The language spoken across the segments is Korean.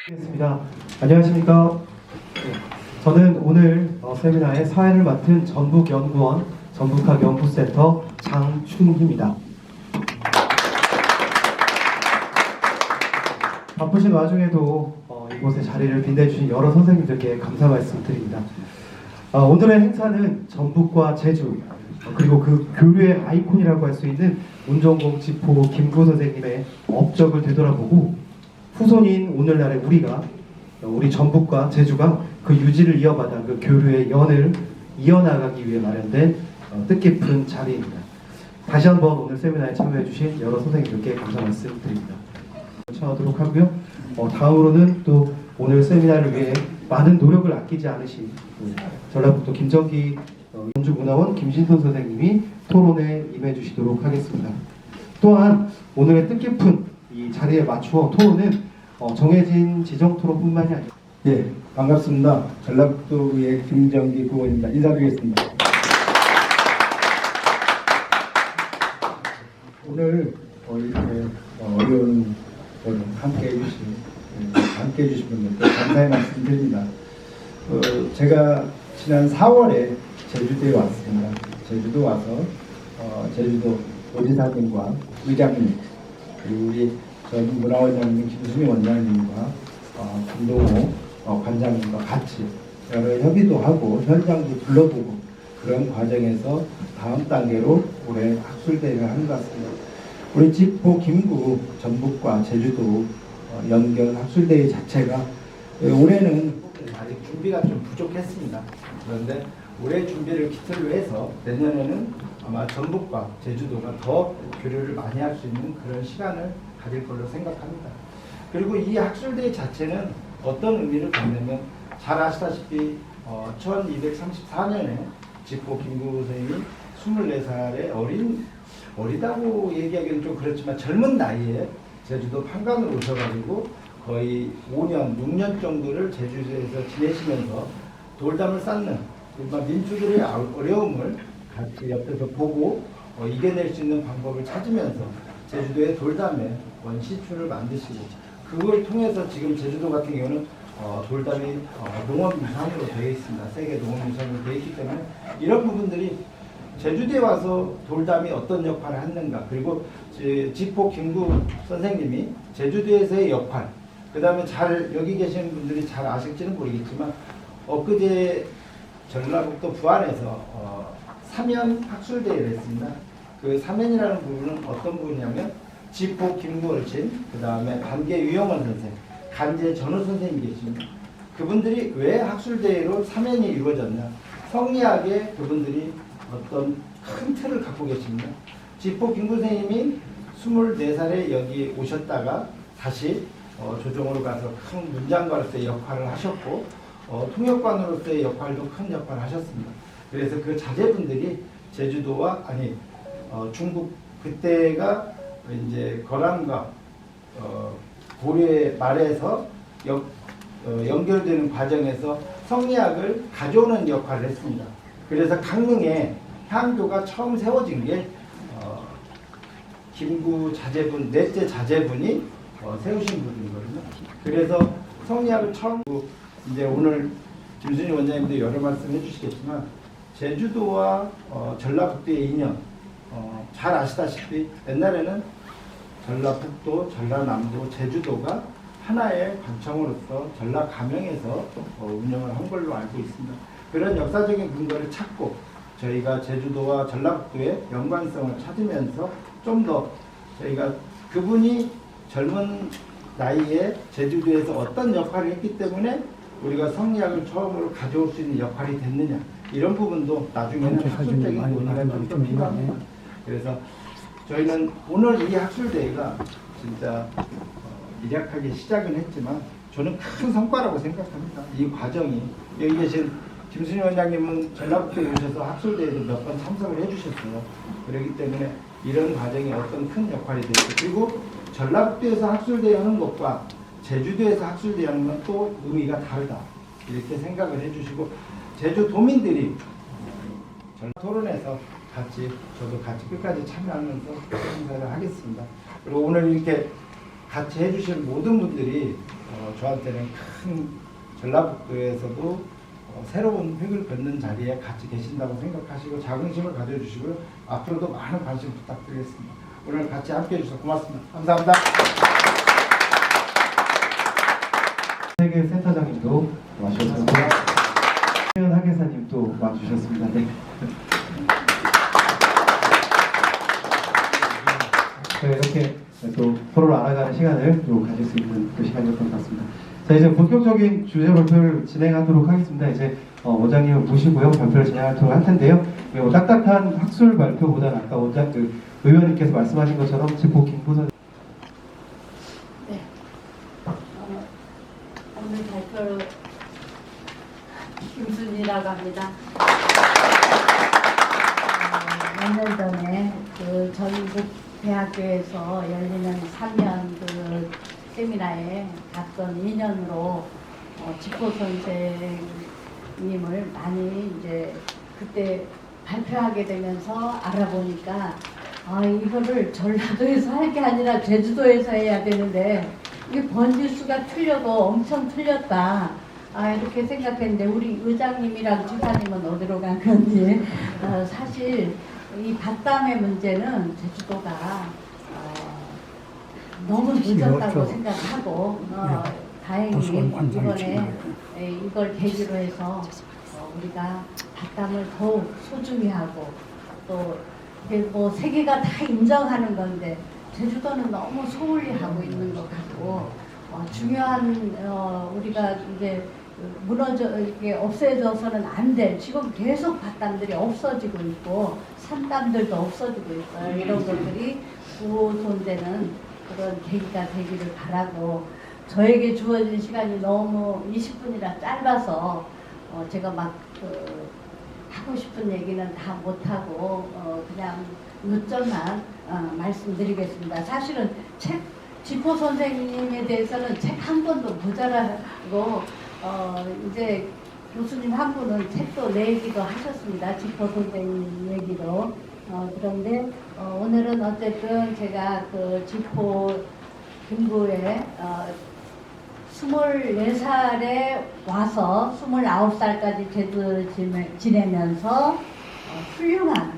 겠습니다. 안녕하십니까. 저는 오늘 세미나의 사회를 맡은 전북연구원 전북학연구센터 장춘희입니다. 바쁘신 와중에도 이곳에 자리를 빛내주신 여러 선생님들께 감사 말씀드립니다. 오늘의 행사는 전북과 제주 그리고 그 교류의 아이콘이라고 할 수 있는 운전공 지포 김구 선생님의 업적을 되돌아보고 후손인 오늘날의 우리 전북과 제주가 그 유지를 이어받아 그 교류의 연을 이어나가기 위해 마련된 뜻깊은 자리입니다. 다시 한번 오늘 세미나에 참여해주신 여러 선생님들께 감사 말씀드립니다. 청하도록 하고요. 다음으로는 또 오늘 세미나를 위해 많은 노력을 아끼지 않으신 전라북도 김정기 연주문화원 김신선 선생님이 토론에 임해주시도록 하겠습니다. 또한 오늘의 뜻깊은 이 자리에 맞추어 토론은 정해진 지정 토론뿐만이 아니라 예, 반갑습니다. 전라북도의 김정기 구원입니다. 인사드리겠습니다. 오늘 이렇게 어려운 함께 해주신 분들께 감사의 말씀드립니다. 제가 지난 4월에 제주도에 왔습니다. 제주도 와서 제주도 도지사님과 의장님 그리고 우리 전 문화원장님 김수미 원장님과 김동호 관장님과 같이 여러 협의도 하고 현장도 둘러보고 그런 과정에서 다음 단계로 올해 학술대회를 하는 것 같습니다. 우리 지포 김구 전북과 제주도 연결 학술대회 자체가 올해는 아직 준비가 좀 부족했습니다. 그런데 올해 준비를 기틀로 해서 내년에는 아마 전북과 제주도가 더 교류를 많이 할 수 있는 그런 시간을 가질 걸로 생각합니다. 그리고 이 학술대회 자체는 어떤 의미를 갖냐면 잘 아시다시피 1234년에 지포 김구 선생님이 24살의 어리다고 얘기하기는 좀 그렇지만 젊은 나이에 제주도 판관으로 오셔가지고 거의 5년, 6년 정도를 제주도에서 지내시면서 돌담을 쌓는 민주들의 어려움을 같이 옆에서 보고 이겨낼 수 있는 방법을 찾으면서 제주도의 돌담에 원시촌을 만드시고 그걸 통해서 지금 제주도 같은 경우는 돌담이 농업유산으로 되어 있습니다. 세계 농업유산으로 되어 있기 때문에 이런 부분들이 제주도에 와서 돌담이 어떤 역할을 했는가 그리고 지포 김구 선생님이 제주도에서의 역할 그 다음에 여기 계시는 분들이 잘 아실지는 모르겠지만 엊그제 전라북도 부안에서 사면 학술대회를 했습니다. 그 사면이라는 부분은 어떤 부분이냐면 지포 김구 어르신, 그 다음에 반계 유영원 선생, 간제 전우 선생님이 계십니다. 그분들이 왜 학술대회로 사면이 이루어졌냐? 성리학에 그분들이 어떤 큰 틀을 갖고 계십니다. 지포 김구 선생님이 24살에 여기 오셨다가 다시 조정으로 가서 큰 문장가로서의 역할을 하셨고 통역관으로서의 역할도 큰 역할을 하셨습니다. 그래서 그 자제분들이 제주도와 중국 그때가 이제 거란과 고려 말에서 연결되는 과정에서 성리학을 가져오는 역할을 했습니다. 그래서 강릉에 향교가 처음 세워진 게 김구 자제분, 넷째 자제분이 세우신 분이거든요. 그래서 성리학을 처음 이제 오늘 김순희 원장님도 여러 말씀 해주시겠지만 제주도와 전라북도의 인연 잘 아시다시피 옛날에는 전라북도, 전라남도, 제주도가 하나의 관청으로서 전라가명에서 운영을 한 걸로 알고 있습니다. 그런 역사적인 근거를 찾고 저희가 제주도와 전라북도의 연관성을 찾으면서 좀 더 저희가 그분이 젊은 나이에 제주도에서 어떤 역할을 했기 때문에 우리가 성리학을 처음으로 가져올 수 있는 역할이 됐느냐 이런 부분도 나중에는 학술적인 논의가 좀 더 필요합니다. 그래서 저희는 오늘 이 학술대회가 진짜 미약하게 시작은 했지만 저는 큰 성과라고 생각합니다. 이 과정이 여기 계신 김순희 원장님은 전라북도에 오셔서 학술대회도 몇 번 참석을 해주셨어요. 그렇기 때문에 이런 과정이 어떤 큰 역할이 되고 그리고 전라북도에서 학술대회 하는 것과 제주도에서 학술대회 하는 건 또 의미가 다르다 이렇게 생각을 해주시고 제주도민들이 토론에서 저도 같이 끝까지 참여하면서 행사를 하겠습니다. 그리고 오늘 이렇게 같이 해주신 모든 분들이 저한테는 큰 전라북도에서도 새로운 획을 긋는 자리에 같이 계신다고 생각하시고 자긍심을 가져주시고요. 앞으로도 많은 관심 부탁드리겠습니다. 오늘 같이 함께해 주셔서 고맙습니다. 감사합니다. 세계 센터장님도 와주셨습니다. 최현 하계사님도 와주셨습니다. 네. 네, 이렇게 또 서로를 알아가는 시간을 또 가질 수 있는 그 시간이었던 것 같습니다. 자, 이제 본격적인 주제 발표를 진행하도록 하겠습니다. 이제 원장님을 모시고요, 발표를 진행하도록 할 텐데요. 그리고 딱딱한 학술 발표보다는 아까 의원님께서 말씀하신 것처럼 지포 김부선. 네. 오늘 발표 김순이라고 합니다. 몇 년 전에 그 전국 대학교에서 열리는 3년 그 세미나에 갔던 인연으로 지포 선생님을 많이 이제 그때 발표하게 되면서 알아보니까 이거를 전라도에서 할 게 아니라 제주도에서 해야 되는데 이게 번지수가 틀려도 엄청 틀렸다. 이렇게 생각했는데 우리 의장님이랑 지사님은 어디로 간 건지 사실 이 밭담의 문제는 제주도가 너무 늦었다고 생각하고 다행히 이번에 이걸 계기로 해서 우리가 밭담을 더욱 소중히 하고 또 뭐 세계가 다 인정하는 건데 제주도는 너무 소홀히 하고 있는 것 같고 중요한 우리가 이제 무너져 이게 없어져서는 안 될 지금 계속 밭담들이 없어지고 있고 산담들도 없어지고 있어요. 이런 것들이 보존되는 그런 계기가 되기를 바라고 저에게 주어진 시간이 너무 20분이라 짧아서 제가 막 하고 싶은 얘기는 다 못하고 그냥 요점만 말씀드리겠습니다. 사실은 지포 선생님에 대해서는 책 한 권도 모자라고 이제 교수님 한 분은 책도 내기도 하셨습니다. 지포 선생님 얘기도. 그런데 오늘은 어쨌든 제가 그 지포 김구에 24살에 와서 29살까지 제주를 지내면서 훌륭한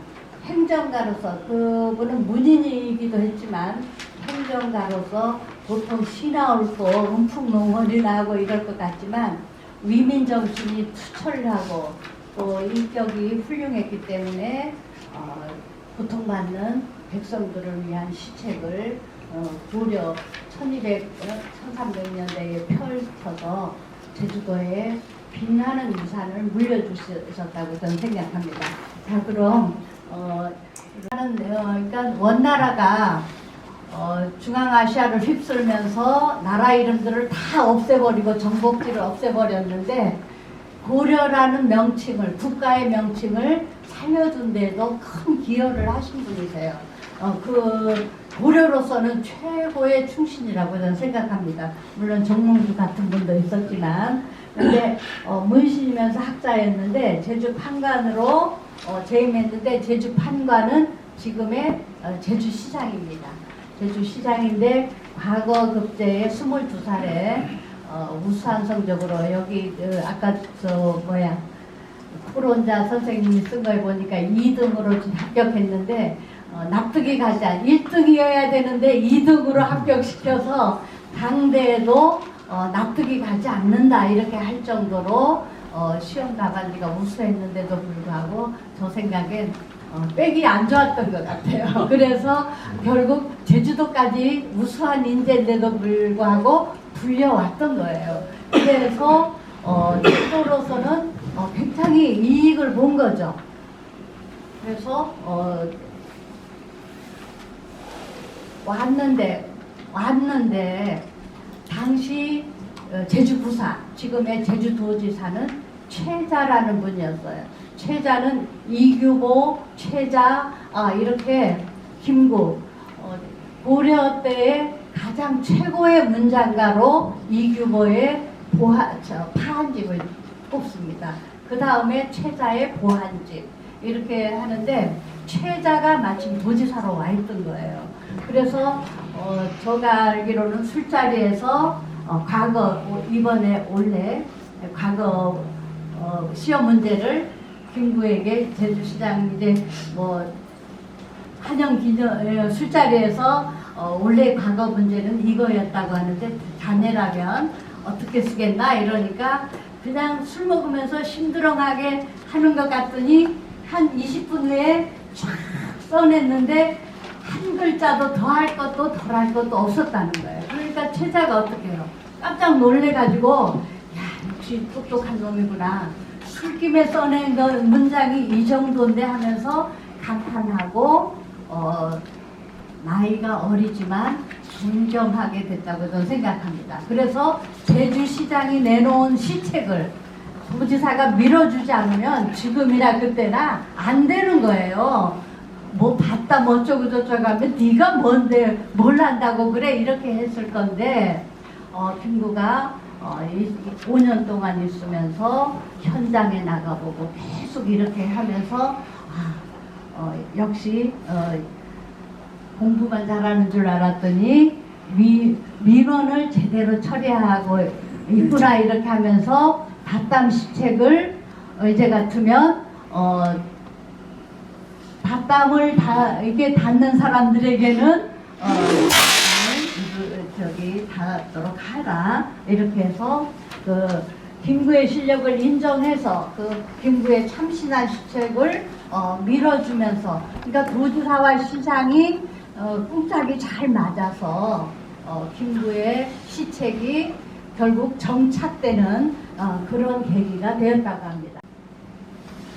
행정가로서 그분은 문인이기도 했지만 행정가로서 보통 시 나올 거 음풍농원이나 하고 이럴 것 같지만 위민정신이 투철하고 또 인격이 훌륭했기 때문에 고통받는 백성들을 위한 시책을 고려 1300년대에 펼쳐서 제주도에 빛나는 유산을 물려주셨다고 저는 생각합니다. 자, 그럼 그러니까 원나라가 중앙아시아를 휩쓸면서 나라 이름들을 다 없애버리고 정복지를 없애버렸는데 고려라는 명칭을 국가의 명칭을 살려준 데도 큰 기여를 하신 분이세요. 그 고려로서는 최고의 충신이라고 저는 생각합니다. 물론 정몽주 같은 분도 있었지만 근데 문신이면서 학자였는데 제주 판관으로 재임했는데 제주 판관은 지금의 제주시장입니다. 제주시장인데 과거 급제에 22살에 우수한 성적으로 여기 아까 프론자 선생님이 쓴 거에 보니까 2등으로 합격했는데 납득이 가지 않아 1등이어야 되는데 2등으로 합격시켜서 당대에도 납득이 가지 않는다 이렇게 할 정도로 시험 답안지가 우수했는데도 불구하고 저 생각엔 빽이 안 좋았던 것 같아요. 그래서 결국 제주도까지 우수한 인재인데도 불구하고 불려왔던 거예요. 그래서 제주도로서는 굉장히 이익을 본 거죠. 그래서 왔는데 당시 제주부사 지금의 제주도지사는 최자라는 분이었어요. 최자는 이규보, 최자 이렇게 김구 고려 때의 가장 최고의 문장가로 이규보의 파한집을 뽑습니다. 그 다음에 최자의 보한집 이렇게 하는데 최자가 마침 도지사로 와 있던 거예요. 그래서 제가 알기로는 술자리에서 과거 이번에 올해 과거 시험 문제를 김구에게 제주시장 이제 뭐 한영 기념 술자리에서 원래 과거 문제는 이거였다고 하는데 자네라면 어떻게 쓰겠나 이러니까 그냥 술 먹으면서 심드렁하게 하는 것 같더니 한 20분 후에 쫙 써냈는데 한 글자도 더 할 것도 덜 할 것도 없었다는 거예요. 그러니까 최자가 어떻게 해요? 깜짝 놀래가지고 야 역시 똑똑한 놈이구나. 술김에 써낸 문장이 이 정도인데 하면서 감탄하고 나이가 어리지만 존경하게 됐다고 저는 생각합니다. 그래서 제주시장이 내놓은 시책을 도지사가 밀어주지 않으면 지금이나 그때나 안 되는 거예요. 뭐 봤다 뭐 어쩌고 저쩌고 하면 네가 뭔데 뭘 한다고 그래 이렇게 했을 건데 김구가 5년 동안 있으면서 현장에 나가보고 계속 이렇게 하면서 역시 공부만 잘하는 줄 알았더니 민원을 제대로 처리하고 있구나 이렇게 하면서 밭담 시책을 이제 같으면 밭담을 이게 닿는 사람들에게는 저기 닿도록 하라 이렇게 해서 그 김구의 실력을 인정해서 그 김구의 참신한 시책을 밀어주면서 그러니까 도지사와 시장이 꿍짝이 잘 맞아서 김구의 시책이 결국 정착되는 그런 계기가 되었다고 합니다.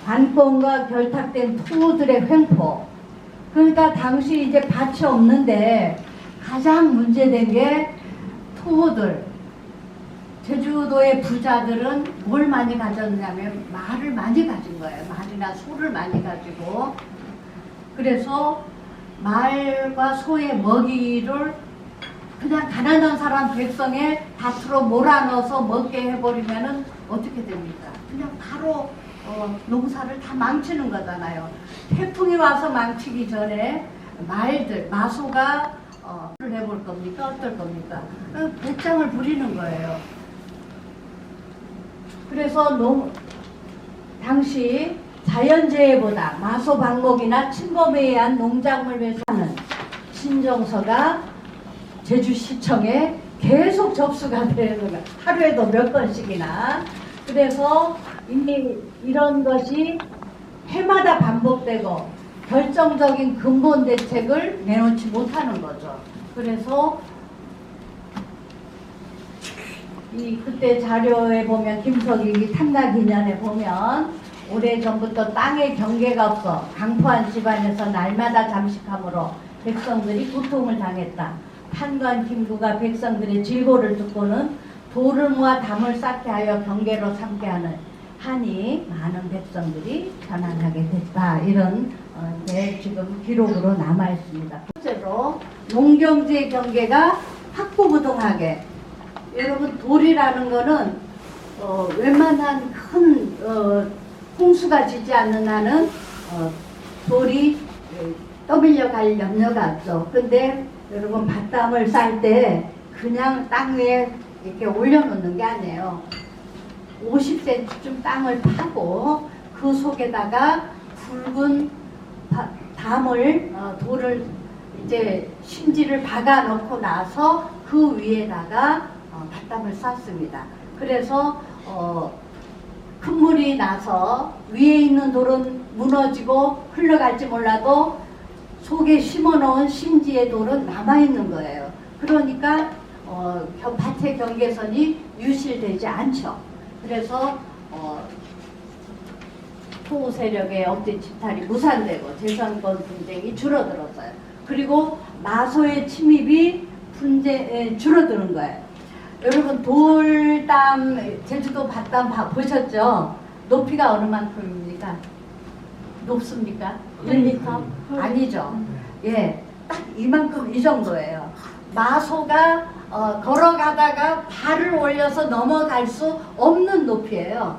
관건과 결탁된 투우들의 횡포. 그러니까 당시 이제 밭이 없는데 가장 문제된 게 투우들. 제주도의 부자들은 뭘 많이 가졌냐면 말을 많이 가진 거예요. 말이나 소를 많이 가지고. 그래서 말과 소의 먹이를 그냥 가난한 사람 백성의 밭으로 몰아넣어서 먹게 해버리면은 어떻게 됩니까? 그냥 바로 농사를 다 망치는 거잖아요. 태풍이 와서 망치기 전에 마소가 해볼 겁니까? 어떨 겁니까? 배짱을 부리는 거예요. 그래서 당시 자연재해보다 마소 방목이나 침범에 의한 농작물 매수하는 신정서가 제주시청에 계속 접수가 되는 거예요. 하루에도 몇 건씩이나. 그래서 이미 이런 것이 해마다 반복되고 결정적인 근본 대책을 내놓지 못하는 거죠. 그래서 그때 자료에 보면 김석익이 탐나기년에 보면 오래전부터 땅의 경계가 없어 강포한 집안에서 날마다 잠식함으로 백성들이 고통을 당했다. 판관 김구가 백성들의 질고를 듣고는 돌을 모아 담을 쌓게 하여 경계로 삼게 하니 많은 백성들이 편안하게 됐다. 이런 게 지금 기록으로 남아 있습니다. 첫째로 농경지의 경계가 확고부동하게. 여러분 돌이라는 거는 웬만한 큰 홍수가 지지 않는 한은 돌이 떠밀려 갈 염려가 없죠. 근데 여러분 밭담을 쌀 때 그냥 땅 위에 이렇게 올려놓는 게 아니에요. 50cm쯤 땅을 파고 그 속에다가 굵은 돌을 이제 심지를 박아 놓고 나서 그 위에다가 밭담을 쌌습니다. 그래서 큰 물이 나서 위에 있는 돌은 무너지고 흘러갈지 몰라도 속에 심어놓은 심지의 돌은 남아있는 거예요. 그러니까 밭의 경계선이 유실되지 않죠. 그래서 토우 세력의 억제 집탈이 무산되고 재산권 분쟁이 줄어들었어요. 그리고 마소의 침입이 줄어드는 거예요. 여러분 돌담 제주도 밭담 보셨죠? 높이가 어느 만큼입니까? 높습니까? 1m? 아니죠. 예, 딱 이만큼 이 정도예요. 마소가 걸어가다가 발을 올려서 넘어갈 수 없는 높이예요.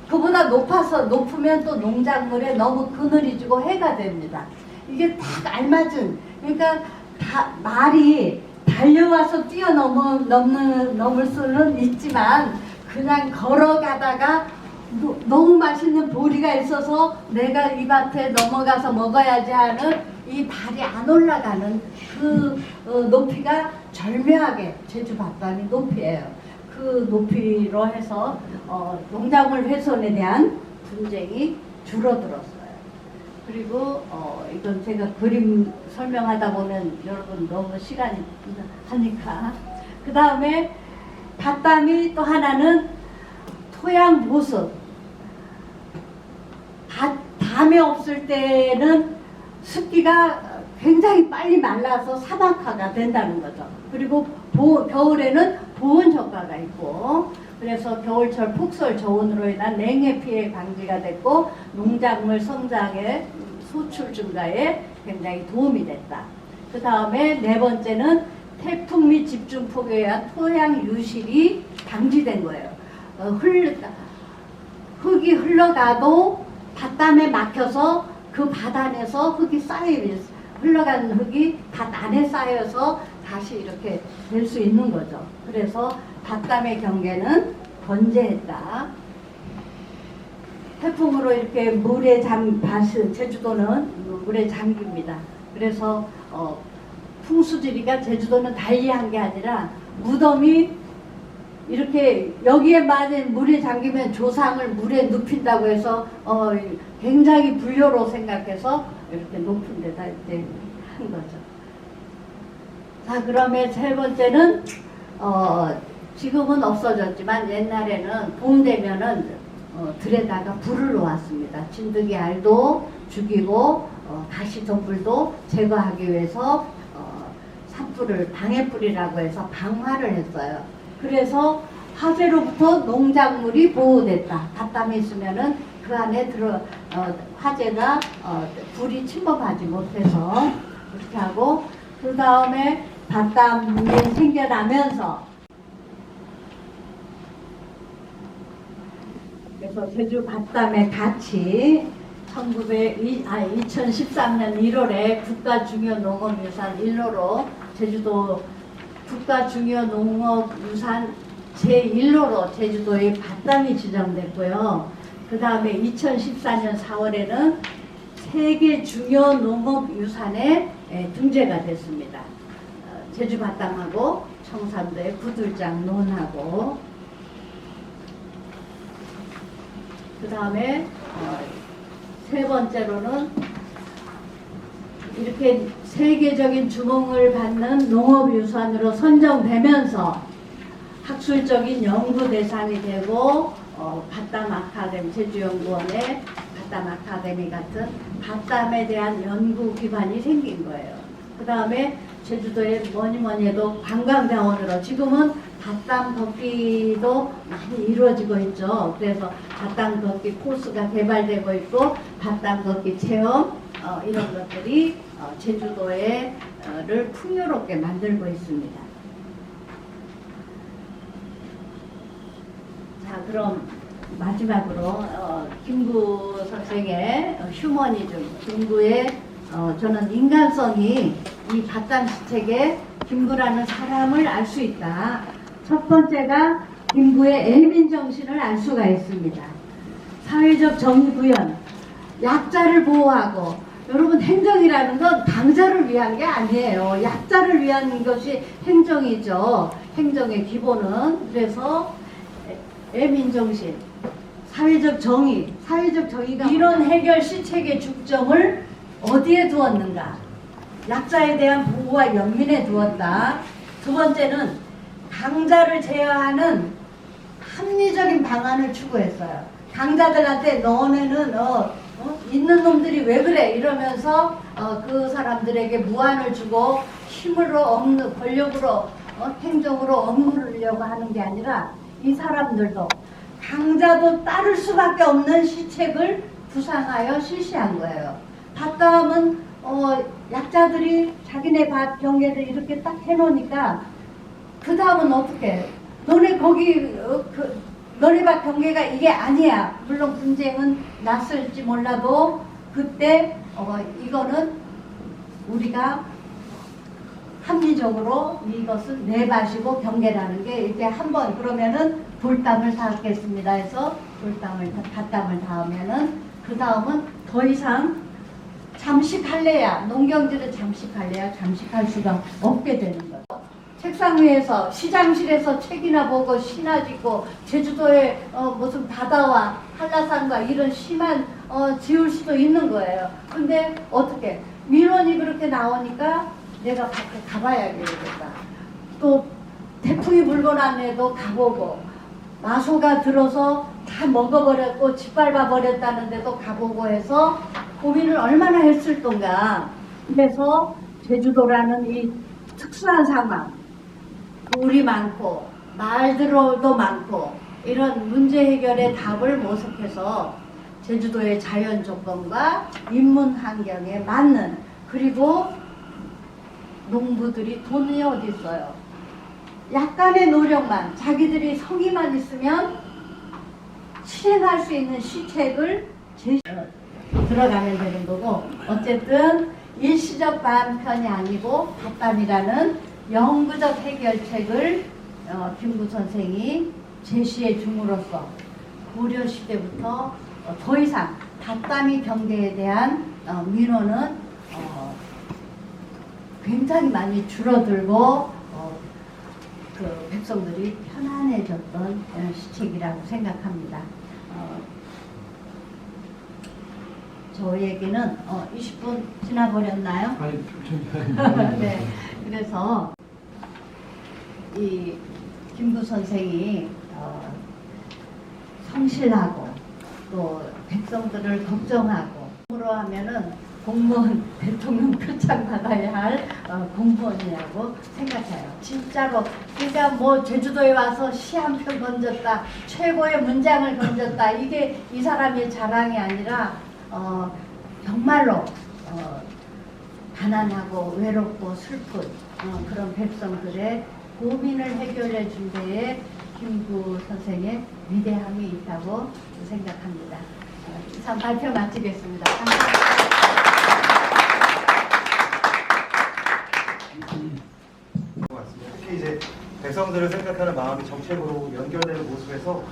그보다 높으면 또 농작물에 너무 그늘이 지고 해가 됩니다. 이게 딱 알맞은, 그러니까 말이 달려와서 넘을 수는 있지만 그냥 걸어가다가 너무 맛있는 보리가 있어서 내가 이 밭에 넘어가서 먹어야지 하는 이 발이 안 올라가는 그 높이가 절묘하게 제주 밭단이 높이에요. 그 높이로 해서 농작물 훼손에 대한 분쟁이 줄어들었어요. 그리고 이건 제가 그림 설명하다 보면 여러분 너무 시간이 하니까 그 다음에 밭담이 또 하나는 토양 보습. 담이 없을 때는 습기가 굉장히 빨리 말라서 사막화가 된다는 거죠. 그리고 겨울에는 보온 효과가 있고 그래서 겨울철 폭설 저온으로 인한 냉해 피해 방지가 됐고 농작물 성장에 소출 증가에 굉장히 도움이 됐다. 그 다음에 네 번째는 태풍 및 집중폭우에 의한 토양 유실이 방지된 거예요. 흙이 흘러가도 밭담에 막혀서 그 밭 안에서 흙이 흘러가는 흙이 밭 안에 쌓여서 다시 이렇게 될 수 있는 거죠. 그래서 밭담의 경계는 건재했다. 태풍으로 이렇게 제주도는 물에 잠깁니다. 그래서 풍수지리가 제주도는 달리한 게 아니라 무덤이 이렇게 여기에 맞은 물에 잠기면 조상을 물에 눕힌다고 해서 굉장히 불효로 생각해서 이렇게 높은 데다 이렇게 한 거죠. 자, 그러면 세 번째는 지금은 없어졌지만 옛날에는 봄 되면은 들에다가 불을 놓았습니다. 진드기 알도 죽이고 가시덤불도 제거하기 위해서 산불을 방해불이라고 해서 방화를 했어요. 그래서 화재로부터 농작물이 보호됐다. 밭담이 있으면은 그 안에 화재가 불이 침범하지 못해서 그렇게 하고 그 다음에 밭담이 생겨나면서 그래서 제주 밭담의 가치 2013년 1월에 국가 중요 농업유산 1호로 제주도 국가 중요 농업유산 제1호로 제주도의 밭담이 지정됐고요. 그 다음에 2014년 4월에는 세계 중요 농업유산에 등재가 됐습니다. 제주 밭담하고 청산도의 구들장 논하고 그 다음에 세 번째로는 이렇게 세계적인 주목을 받는 농업유산으로 선정되면서 학술적인 연구 대상이 되고 밭담 아카데미, 제주연구원의 밭담 아카데미 같은 밭담에 대한 연구 기관이 생긴 거예요. 그 다음에 제주도에 뭐니 해도 관광자원으로 지금은 밭담 걷기도 많이 이루어지고 있죠. 그래서 밭담 걷기 코스가 개발되고 있고 밭담 걷기 체험 이런 것들이 제주도를 풍요롭게 만들고 있습니다. 자, 그럼 마지막으로 김구 선생의 휴머니즘, 김구의 저는 인간성이 이 밭담 시책에 김구라는 사람을 알 수 있다. 첫 번째가 김구의 애민정신을 알 수가 있습니다. 사회적 정의구현, 약자를 보호하고 여러분 행정이라는 건 강자를 위한 게 아니에요. 약자를 위한 것이 행정이죠. 행정의 기본은. 그래서 애민정신, 사회적 정의, 사회적 정의가 이런 해결 시책의 중점을 어디에 두었는가? 약자에 대한 보호와 연민에 두었다. 두 번째는 강자를 제어하는 합리적인 방안을 추구했어요. 강자들한테 너네는 있는 놈들이 왜 그래 이러면서 그 사람들에게 무안을 주고 힘으로 권력으로 행정으로 억누르려고 하는 게 아니라 이 사람들도 강자도 따를 수밖에 없는 시책을 구상하여 실시한 거예요. 밭담은 약자들이 자기네 밭 경계를 이렇게 딱 해놓으니까 그 다음은 어떻게 너네 거기 너네 밭 경계가 이게 아니야. 물론 분쟁은 났을지 몰라도 그때 이거는 우리가 합리적으로 이것은 네 밭이고 경계라는 게 이렇게 한번 그러면은 돌담을 닿겠습니다 해서 밭담을 닿으면은 그 다음은 더 이상 잠식할래야 농경지를 잠식할래야 잠식할 수가 없게 되는 거예요. 책상 위에서 시장실에서 책이나 보고 시나 짓고 제주도의 무슨 바다와 한라산과 이런 시만 지을 수도 있는 거예요. 근데 어떻게 민원이 그렇게 나오니까 내가 밖에 가봐야겠다. 또 태풍이 불고 난에도 가보고 마소가 들어서 다 먹어버렸고 짓밟아 버렸다는데도 가보고 해서 고민을 얼마나 했을 던가. 그래서 제주도라는 이 특수한 상황, 물이 많고 말들도 많고 이런 문제 해결의 답을 모색해서 제주도의 자연 조건과 인문 환경에 맞는, 그리고 농부들이 돈이 어디 있어요. 약간의 노력만, 자기들이 성의만 있으면 실행할 수 있는 시책을 들어가면 되는 거고, 어쨌든 일시적 반편이 아니고 밭담이라는 영구적 해결책을 김구 선생이 제시해 줌으로써 고려 시대부터 더 이상 밭담이 경계에 대한 민원은 굉장히 많이 줄어들고 그 백성들이 편안해졌던 시책이라고 생각합니다. 저 얘기는 20분 지나버렸나요? 아니, 좀 네. 그래서 이 김구 선생이 성실하고 또 백성들을 걱정하고, 으로 하면은 공무원 대통령 표창 받아야 할 공무원이라고 생각해요. 진짜로. 그러니까 뭐 제주도에 와서 시 한 편 건졌다, 최고의 문장을 건졌다, 이게 이 사람의 자랑이 아니라 정말로 가난하고 외롭고 슬픈 그런 백성들의 고민을 해결해 준 데에 김구 선생의 위대함이 있다고 생각합니다. 이상 발표 마치겠습니다. 감사합니다. 특히 이제 백성들을 생각하는 마음이 정책으로 연결되는 모습에서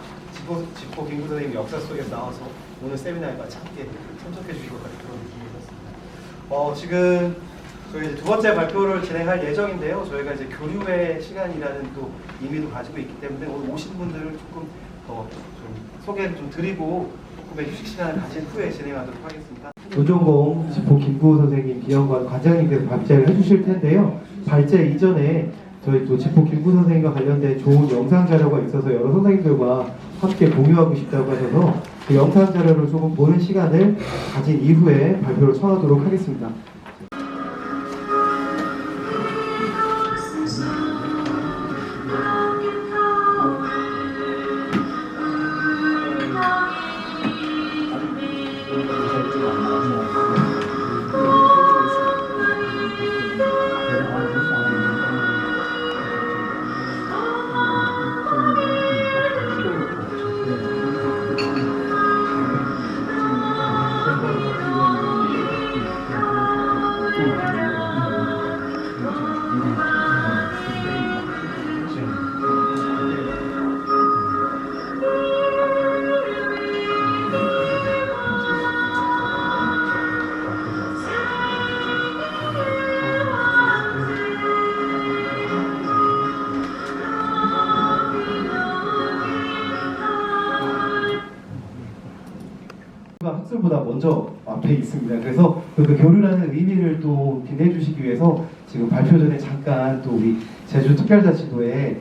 집보 김구 선생님 역사 속에서 나와서 오늘 세미나에 같이 함께 참석해 주신 것 같은 그런 느낌이었습니다. 지금 저희 이제 두 번째 발표를 진행할 예정인데요. 저희가 이제 교류의 시간이라는 또 의미도 가지고 있기 때문에 오늘 오신 분들을 조금 더 좀 소개를 좀 드리고 조금의 휴식 시간을 가진 후에 진행하도록 하겠습니다. 노종공 집보 김구 선생님 비연관 관장님께서 발제를 해주실 텐데요. 발제 이전에 저희 또 집보 김구 선생님과 관련된 좋은 영상 자료가 있어서 여러 선생님들과 함께 공유하고 싶다고 하셔서 그 영상 자료를 조금 보는 시간을 가진 이후에 발표를 청하도록 하겠습니다. 학술보다 먼저 앞에 있습니다. 그래서 그 교류라는 의미를 또 빛내주시기 위해서 지금 발표 전에 잠깐 또 우리 제주특별자치도의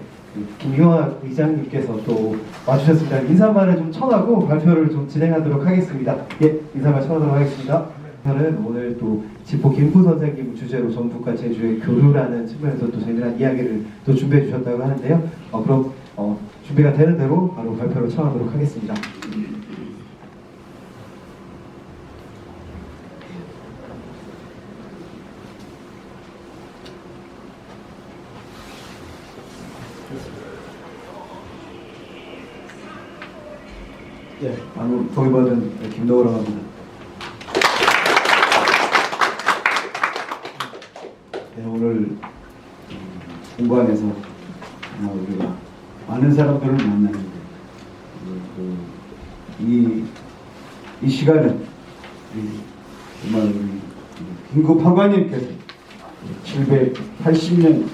김경학 의장님께서 또 와주셨습니다. 인사말을 좀 청하고 발표를 좀 진행하도록 하겠습니다. 예, 인사말 청하도록 하겠습니다. 저는 오늘 또 집보 김구 선생님 주제로 전북과 제주의 교류라는 측면에서 또 재미난 이야기를 또 준비해 주셨다고 하는데요. 그럼 준비가 되는 대로 바로 발표를 청하도록 하겠습니다. 예, 방금 동의받은 김도호라고 합니다. 네, 오늘 공간에서 우리가 많은 사람들을 만나는데 이 시간은 정말 우리 김구 판관님께서 780년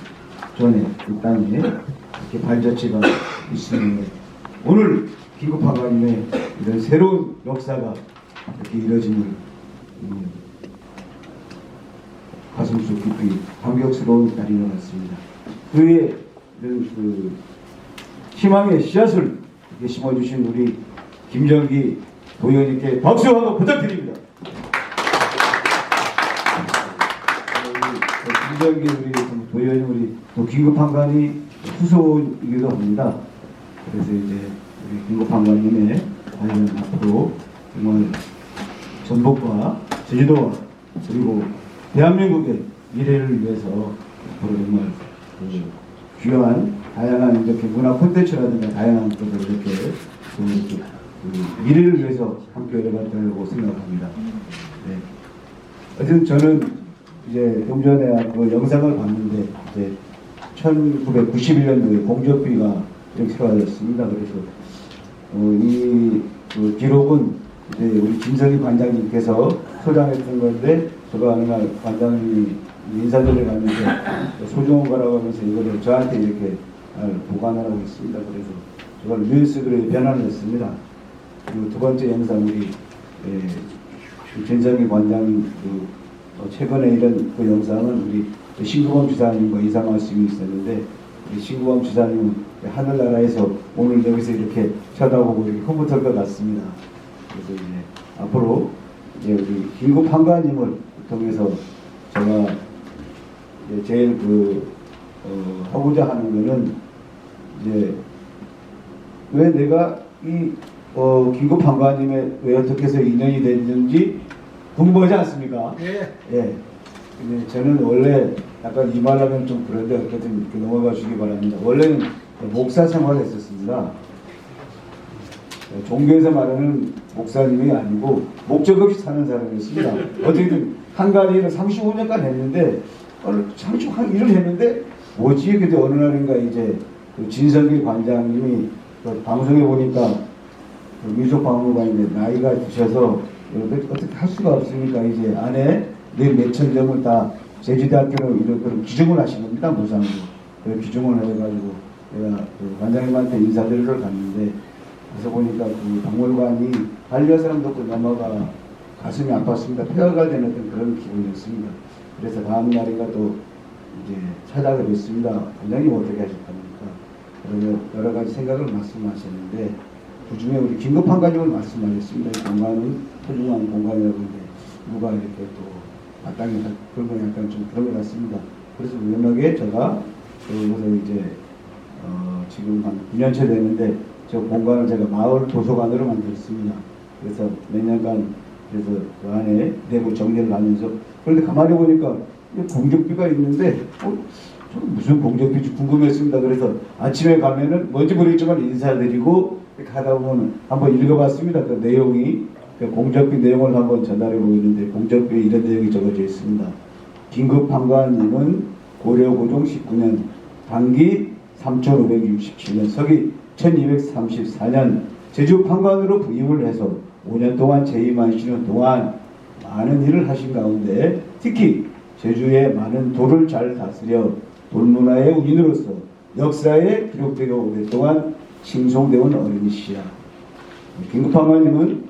전에 이 땅에 이렇게 발자취가 있으면 오늘 김구 판관님의 이런 새로운 역사가 이렇게 이뤄짐을 가슴속 깊이 감격스러운 날인 것 같습니다. 그의 이런 희망의 씨앗을 이렇게 심어주신 우리 김정기 도의원님께 박수 한번 부탁드립니다. 김정기 우리 도의원님 우리 또 긴급 판관이 후손이기도 합니다. 그래서 이제 우리 긴급 판관님의 과연 앞으로 정말 전북과 제주도와 그리고 대한민국의 미래를 위해서 앞으로 정말 귀한 다양한 이렇게 문화 콘텐츠라든가 다양한 것들을 이렇게 미래를 위해서 함께 열어갔다고 생각합니다. 네. 어쨌든 저는 이제 좀 전에 그 영상을 봤는데 이제 1991년도에 공적비가 이렇게 세워졌습니다. 그래서 이 기록은 이제 우리 김성희 관장님께서 소장했던 건데 제가 어느 날 관장님이 인사드리러 갔는데 소중한 거라고 하면서 이거를 저한테 이렇게 보관을 하고 있습니다. 그래서 저걸 뉴스그룹에 변환을 했습니다. 그리고 두 번째 영상 우리 김성희 관장님 최근에 이런 그 영상은 우리 신구범 주사님과 인사 말씀이 있었는데 신구범 주사님은 하늘나라에서 오늘 여기서 이렇게 쳐다보고 이렇게 흐뭇할 것 같습니다. 그래서 이제 앞으로 이제 우리 김구 판관님을 통해서 제가 이제 제일 하고자 하는 거는 이제 왜 내가 이 김구 판관님의 왜 어떻게 해서 인연이 됐는지 궁금하지 않습니까? 예. 예. 근데 저는 원래 약간 이 말하면 좀 그런데 어떻게 좀 이렇게 넘어가 주시기 바랍니다. 원래는 목사 생활을 했었습니다. 종교에서 말하는 목사님이 아니고 목적 없이 사는 사람이었습니다. 어떻게든 한 가지 일을 35년간 했는데 31일을 했는데 뭐지? 근데 어느 날인가 이제 그 진석이 관장님이 그 방송에 보니까 그 민속박물관인데 나이가 드셔서 어떻게 할 수가 없으니까 이제 안에 내 몇천 점을 다 제주대학교로 이런 기증을 하신 겁니다. 무상으로. 그 기증을 해가지고 내가 그 관장님한테 인사드리러 갔는데 그래서 보니까 그 박물관이 반려사람도 없고 넘어가 가슴이 아팠습니다. 폐허가 되는 어떤 그런 기분이었습니다. 그래서 다음 날인가 또 이제 찾아가 뵀습니다. 관장님 어떻게 하셨답니까? 그러면 여러 가지 생각을 말씀하셨는데 그 중에 우리 긴급 판관님을 말씀하셨습니다. 이 공간은 소중한 공간이라고 하는데 누가 이렇게 또 마땅히 그런 건 약간 좀 그런 것 같습니다. 그래서 우연하게 제가 여기서 이제 지금 한 9년째 되는데 저 공간을 제가 마을 도서관으로 만들었습니다. 그래서 몇 년간 그래서 그 안에 내부 정리를 하면서 그런데 가만히 보니까 공적비가 있는데 무슨 공적비인지 궁금했습니다. 그래서 아침에 가면은 뭔지 모르겠지만 인사드리고 가다 보면 한번 읽어봤습니다. 그 내용이 그 공적비 내용을 한번 전달해 보이는데 공적비에 이런 내용이 적어져 있습니다. 긴급 판관님은 고려 고종 19년 단기 3567년 서기 1234년 제주 판관으로 부임을 해서 5년 동안 재임하시는 동안 많은 일을 하신 가운데 특히 제주의 많은 돌을 잘 다스려 돌문화의 운인으로서 역사에 기록되게 오랫동안 칭송되어 온 어른이시야. 긴급 판관님은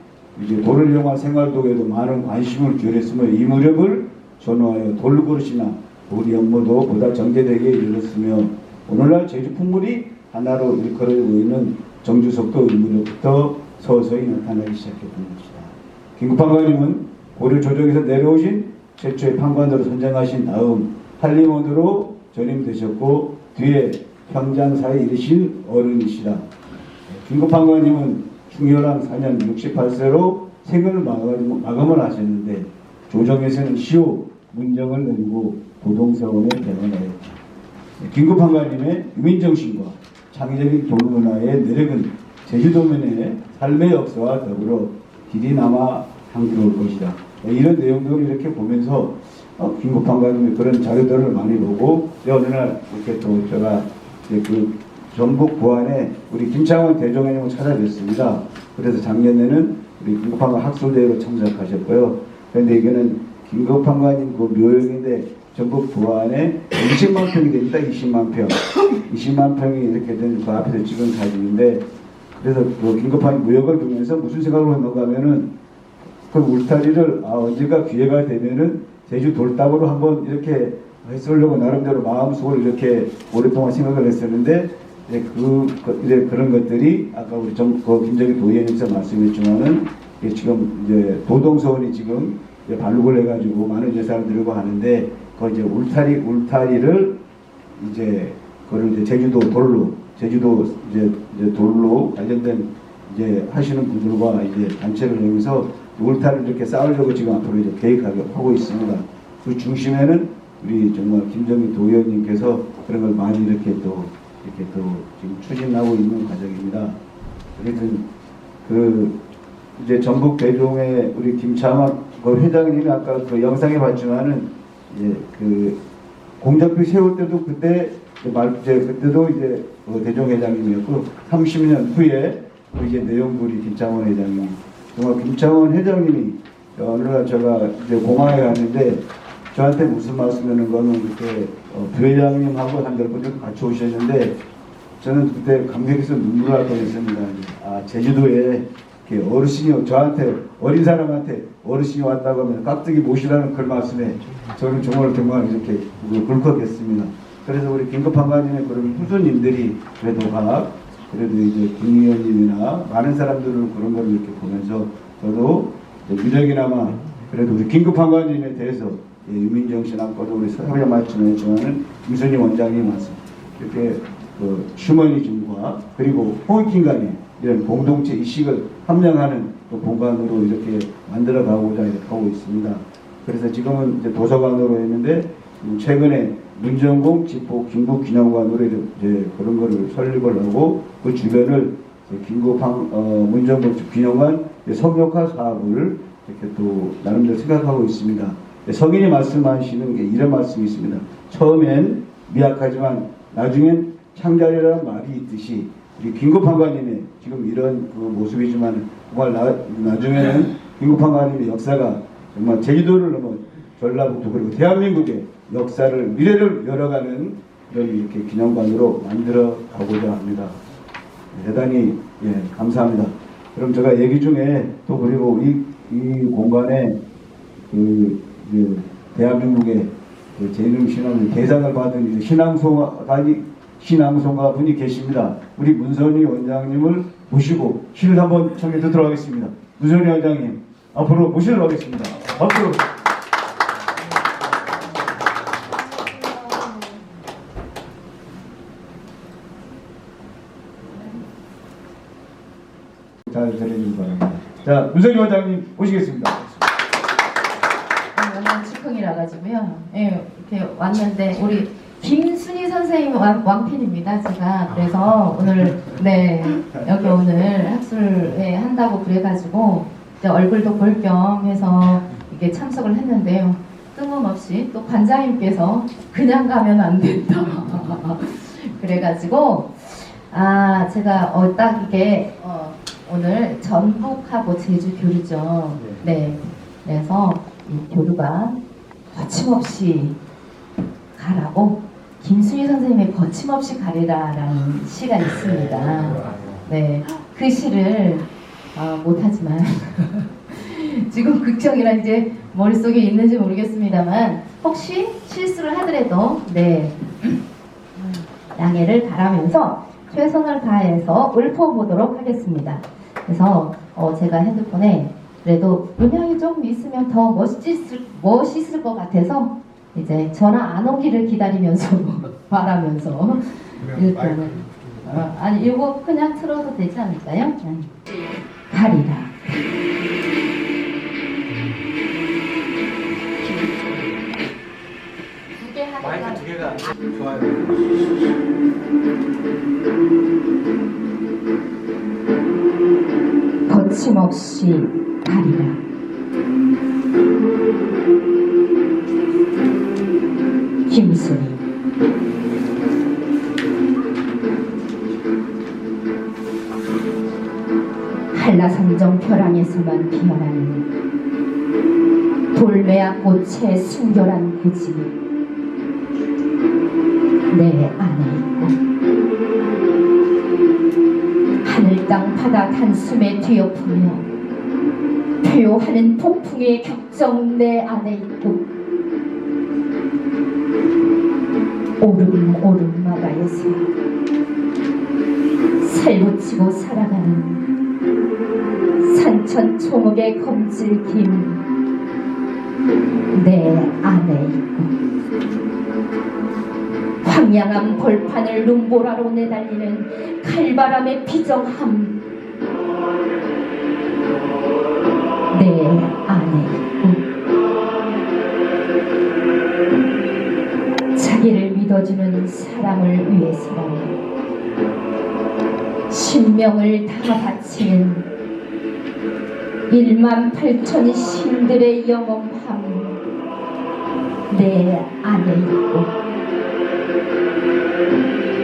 이제 돌을 이용한 생활도에도 많은 관심을 기울였으며 이 무렵을 전후하여 돌그릇이나 돌 연모도 보다 정제되게 이르렀으며 오늘날 제주 풍물이 하나로 일컬어지고 있는 정주석도 이 무렵부터 서서히 나타나기 시작했던 것이다. 긴급 판관님은 고려 조정에서 내려오신 최초의 판관으로 선정하신 다음 한림원으로 전임되셨고 뒤에 평장사에 이르신 어른이시다. 긴급 판관님은 중혈암 4년 68세로 생을 마감을 하셨는데 조정에서는 시호 문정을 내리고 도동서원에 대관하였다. 긴급 판관님의 유민정신과 창의적인 교문화의 내력은 제주도민의 삶의 역사와 더불어 길이 남아 향기로울 것이다. 이런 내용들을 이렇게 보면서 긴급한가님의 그런 자료들을 많이 보고 어느 날 이렇게 또 제가 이제 그 전북 부안에 우리 김창원 대종회장을 찾아뵀습니다. 그래서 작년에는 우리 긴급한가 학술대회로 참석하셨고요. 그런데 이거는 긴급한가님 그 묘역인데 전북 부안에 20만 평이 됩니다. 20만 평. 20만 평이 이렇게 된 그 앞에서 찍은 사진인데 그래서 그 긴급한 무역을 보면서 무슨 생각을 했는가 하면은 그 울타리를 언젠가 기회가 되면은 제주 돌담으로 한번 이렇게 해쓰려고 나름대로 마음속으로 이렇게 오랫동안 생각을 했었는데 이제 그런 것들이 아까 우리 김정희 도의원님께서 말씀했지만은 지금 이제 도동서원이 지금 이제 발굴을 해가지고 많은 예산을 들고 하는데 그 이제 울타리를 이제 그걸 이제 제주도 이제 돌로 관련된 이제 하시는 분들과 이제 단체를 이용해서 울타리를 이렇게 쌓으려고 지금 앞으로 이제 계획하고 있습니다. 그 중심에는 우리 정말 김정희 도의원님께서 그런 걸 많이 이렇게 또 지금 추진하고 있는 과정입니다. 그래서 그 이제 전북 대종의 우리 김창원 그 회장님이 아까 그 영상에 봤지만은 이제 그 공작비 세울 때도 그때도 이제 대종 회장님이었고 30년 후에 이제 내용부리 김창원 회장님 정말 김창원 회장님이 어느 날 제가 이제 공항에 갔는데 저한테 무슨 말씀하는 거는 이렇게 부회장님하고 한 10분 같이 오셨는데 저는 그때 감격해서 눈물 날 뻔했습니다. 제주도에 이렇게 어르신이 저한테 어린 사람한테 어르신이 왔다고 하면 깍두기 모시라는 그 말씀에 저는 정말 이렇게 울컥했습니다. 그래서 우리 긴급한가님의 그런 후손님들이 그래도 이제 김 의원님이나 많은 사람들은 그런 걸 이렇게 보면서 저도 유력이나마 그래도 우리 긴급한가님에 대해서 유민정 씨 아까도 우리 사회자 말씀했지만은 김선희 원장님 말씀 이렇게 그 휴머니즘과 그리고 호이킹간의 이런 공동체 의식을 함양하는 그 공간으로 이렇게 만들어가고자 이렇게 하고 있습니다. 그래서 지금은 이제 도서관으로 했는데 최근에 문정공 집보 긴급기념관으로 이제 그런 거를 설립을 하고 그 주변을 문정공 기념관 성역화 사업을 이렇게 또 나름대로 생각하고 있습니다. 성인이 말씀하시는 게 이런 말씀이 있습니다. 처음엔 미약하지만 나중엔 창작이라는 말이 있듯이 우리 긴급한가님의 지금 이런 그 모습이지만 정말 나중에는 긴급한가님의 역사가 정말 제주도를 넘어 전라북도 그리고 대한민국의 역사를 미래를 열어가는 그런 이렇게 기념관으로 만들어 가고자 합니다. 대단히 감사합니다. 그럼 제가 얘기 중에 또 그리고 이 공간에 대한민국의 재능 신앙 대상을 받은 신앙송가 분이 계십니다. 우리 문선희 원장님을 모시고 시를 한번 청해 듣도록 하겠습니다. 문선희 원장님 앞으로 모시도록 하겠습니다. 앞으로. 잘 들어주시기 바랍니다. 자, 문선희 원장님 모시겠습니다. 워낙 즉흥이라 가지고요. 이렇게 왔는데 우리 김순희 선생님 왕팬입니다. 제가 그래서 오늘 여기 오늘 학술회 한다고 그래가지고 이제 얼굴도 볼 겸 해서 이게 참석을 했는데요. 뜬금없이 또 관장님께서 그냥 가면 안 된다. 그래가지고 제가 딱 이게 오늘 전북하고 제주 교류죠. 네. 그래서 이 교류가 거침없이 가라고 김순희 선생님의 거침없이 가리라라는 시가 있습니다. 네, 그 시를 못하지만 지금 극정이라 이제 머릿속에 있는지 모르겠습니다만 혹시 실수를 하더라도 양해를 바라면서 최선을 다해서 읊어보도록 하겠습니다. 그래서 제가 핸드폰에 그래도 음향이 조금 있으면 더 멋있을 것 같아서 이제 전화 안 오기를 기다리면서 바라면서 일단은 이거 그냥 틀어도 되지 않을까요? 가리라. 마이크 두 개가 좋아요. 거침없이 가리라. 김순희. 한라산정 벼랑에서만 피어나는 돌매화꽃의 순결한 그 집, 내 안에 있고, 하늘 땅 바다 단숨에 뒤엎으며 표효하는 폭풍의 격정 내 안에 있고, 오름마다에서 살붙이고 살아가는 산천 초목의 검질김 내 안에 있고, 황량한 벌판을 눈보라로 내달리는 칼바람의 비정함 내 안에 있고, 자기를 믿어주는 사람을 위해서라면 신명을 다 바치는 18,000 신들의 영험함 내 안에 있고,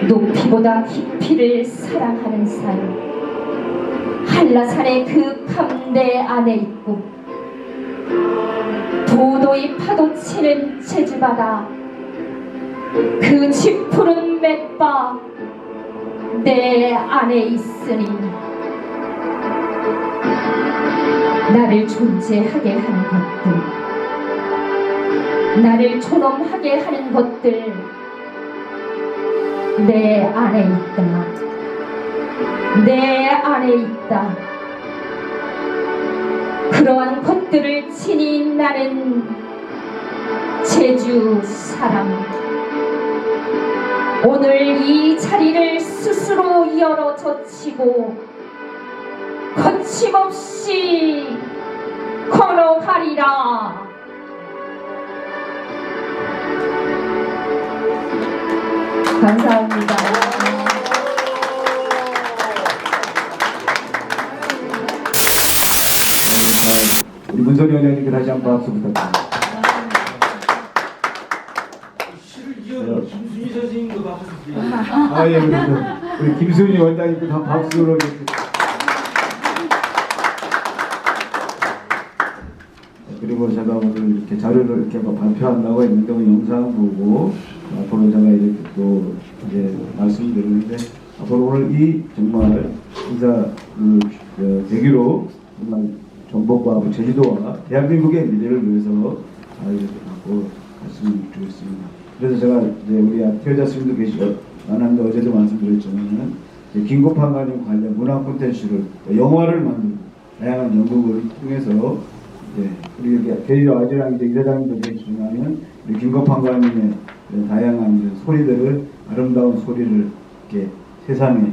높이보다 깊이를 사랑하는 산 한라산의 그 감 내 안에 있고, 도도히 파도치는 제주바다 그 짙푸른 맷바 내 안에 있으니, 나를 존재하게 하는 것들, 나를 존엄하게 하는 것들 내 안에 있다. 내 안에 있다. 그러한 것들을 지닌 나는 제주 사람. 오늘 이 자리를 스스로 열어 젖히고 거침없이 걸어가리라. 감사합니다. 우리 문선희 원장님께 다시 한번 박수 부탁드립니다. 시를 이어 김순희 선생님도 박수 드립니다. 아, 예, 우리 김순희 원장님께 다 박수로 이렇게. 그리고 제가 오늘 이렇게 자료를 이렇게 발표한다고 했는데 오늘 영상 보고 앞으로 제가 이렇게 또 이제 말씀드리는데, 앞으로 오늘 이 정말 인사 계기로 정말 전북과 제주도와 대한민국의 미래를 위해서 이렇게 갖고 갔으면 좋겠습니다. 그래서 제가 이제 우리 태여자스님도 계시고 많은데 어제도 말씀드렸지만 김고판관님 관련 문화 콘텐츠를 영화를 만들고 다양한 연극을 통해서 이제 우리 여기 대리로 아주랑 이제 이사장님도 계시지만은 우리 김고판관님의 다양한 소리들을, 아름다운 소리를 이렇게 세상에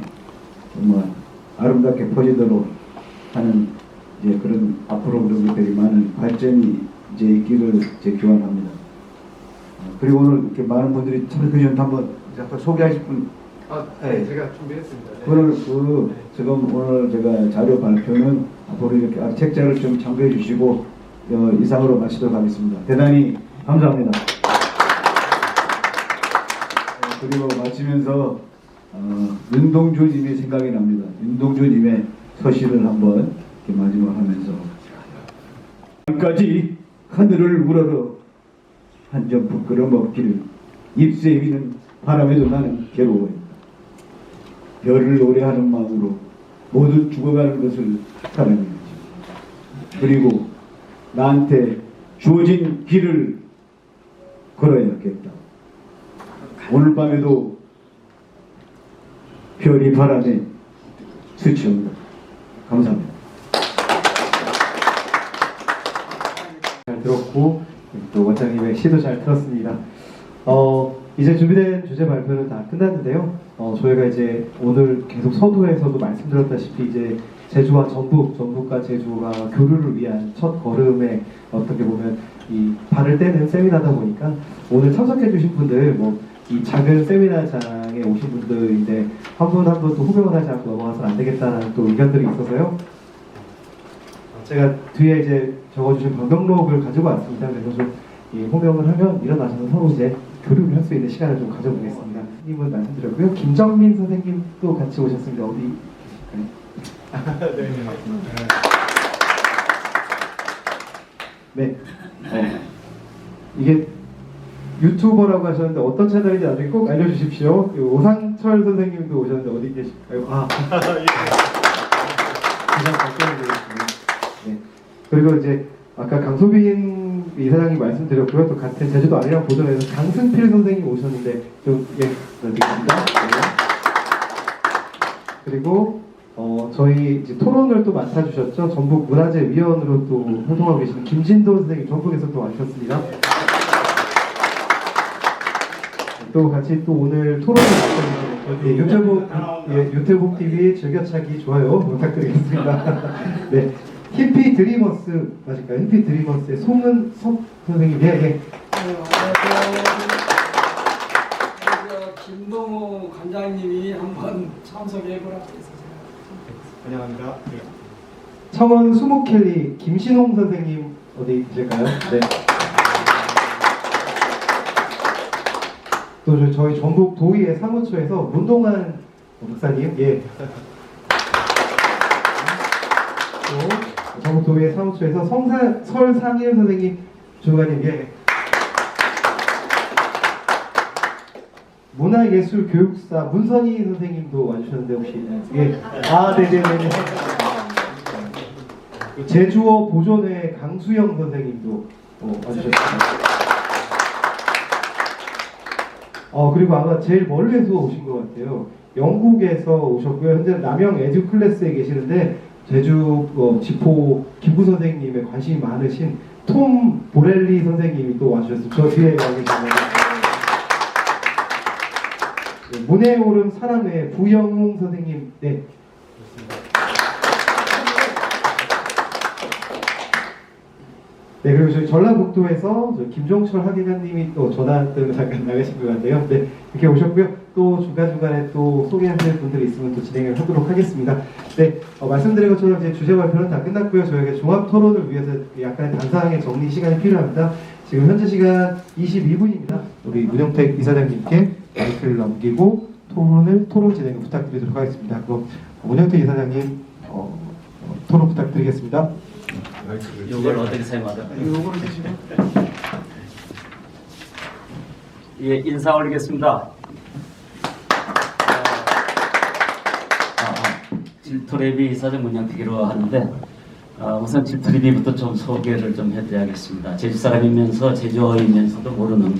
정말 아름답게 퍼지도록 하는 이제 그런 앞으로 그런 것들이 많은 발전이 이제 있기를 이제 기원합니다. 그리고 오늘 이렇게 많은 분들이 참석해 주셔서 한번 잠깐 소개하실 분. 네, 제가 준비했습니다. 네. 오늘 지금 오늘 제가 자료 발표는 앞으로 이렇게 책자를 좀 참고해 주시고 이상으로 마치도록 하겠습니다. 대단히 감사합니다. 그리고 마치면서 윤동주님이 생각이 납니다. 윤동주님의 서시를 한번 이렇게 마지막 하면서, 까지 하늘을 우러러 한 점 부끄러 먹기를 입새 위는 바람에도 나는 괴로워요. 별을 노래하는 마음으로 모두 죽어가는 것을 사랑해야지. 그리고 나한테 주어진 길을 걸어야겠다. 오늘 밤에도 별이 바람에 스쳐온다. 감사합니다. 잘 들었고 또 원장님의 시도 잘 들었습니다. 이제 준비된 주제 발표는 다 끝났는데요. 저희가 이제 오늘 계속 서두에서도 말씀드렸다시피 이제 제주와 전북과 제주가 교류를 위한 첫 걸음에 어떻게 보면 이 발을 떼는 세미나다 보니까 오늘 참석해주신 분들 이 작은 세미나장에 오신 분들인데 한 분 한 분 또 호명을 하지 않고 넘어가서는 안 되겠다는 또 의견들이 있어서요. 제가 뒤에 이제 적어주신 방명록을 가지고 왔습니다. 그래서 좀 이 호명을 하면 일어나셔서 서로 이제 교류를 할 수 있는 시간을 좀 가져보겠습니다. 님은 말씀드렸고요. 김정민 선생님도 같이 오셨습니다. 어디 계실까요? 네. 이게 유튜버라고 하셨는데 어떤 채널인지 나중에 꼭 알려주십시오. 그 오상철 선생님도 오셨는데 어디 계실까요? 가장 가까이 계시네요. 네. 그리고 이제 아까 강소빈 이사장님 말씀드렸고요. 또 같은 제주도 아리랑 보존에서 강승필 선생님 오셨는데 좀 드리겠습니다. 네. 그리고 저희 이제 토론을 또 맡아주셨죠. 전북 문화재위원으로 또 활동하고 계시는 김진도 선생님 전북에서 또 와주셨습니다. 또 같이 또 오늘 토론을 맡아주신 유태복 TV 즐겨찾기 좋아요 부탁드리겠습니다. 네, 히피 드리머스 맞을까요? 히피 드리머스의 송은석 선생님, 예. 김동호 관장님이 한번 참석해 보라고 해서 환영합니다. 청원 수목켈리 김신홍 선생님 어디 계실까요? 네. 또 저희 전북 도의회 사무처에서 문동환 목사님, 예. 또 전북 도의회 사무처에서 설상일 선생님, 주무관님, 예. 문화예술교육사 문선희 선생님도 와주셨는데 혹시 예. 네네네. 제주어 보존회 강수영 선생님도 와주셨습니다. 그리고 아마 제일 멀리에서 오신 것 같아요. 영국에서 오셨고요. 현재 남영 에듀클래스에 계시는데 제주 지포 김구 선생님의 관심이 많으신 톰 보렐리 선생님이 또 와주셨습니다. 저 뒤에 와 계십니다. 문에 오름 사람의 부영웅 선생님, 네. 네, 그리고 저희 전라북도에서 김종철 학예관님이 또 전화 때문에 잠깐 나가신 것 같네요. 네, 이렇게 오셨고요. 또 중간중간에 또 소개하실 분들이 있으면 또 진행을 하도록 하겠습니다. 네, 말씀드린 것처럼 이제 주제 발표는 다 끝났고요. 저희가 종합 토론을 위해서 약간의 단상의 정리 시간이 필요합니다. 지금 현재 시간 22분입니다. 우리 문영택 이사장님께 마이크를 넘기고 토론 진행을 부탁드리도록 하겠습니다. 그럼 문영택 이사장님 토론 부탁드리겠습니다. 이걸 어떻게 사용하죠? 요거를 드시면. 예, 인사 올리겠습니다. 질토레비 이사장 문양택이라고 하는데 우선 질토레비부터 좀 소개를 좀 해드려야겠습니다. 제주 사람이면서 제주어이면서도 모르는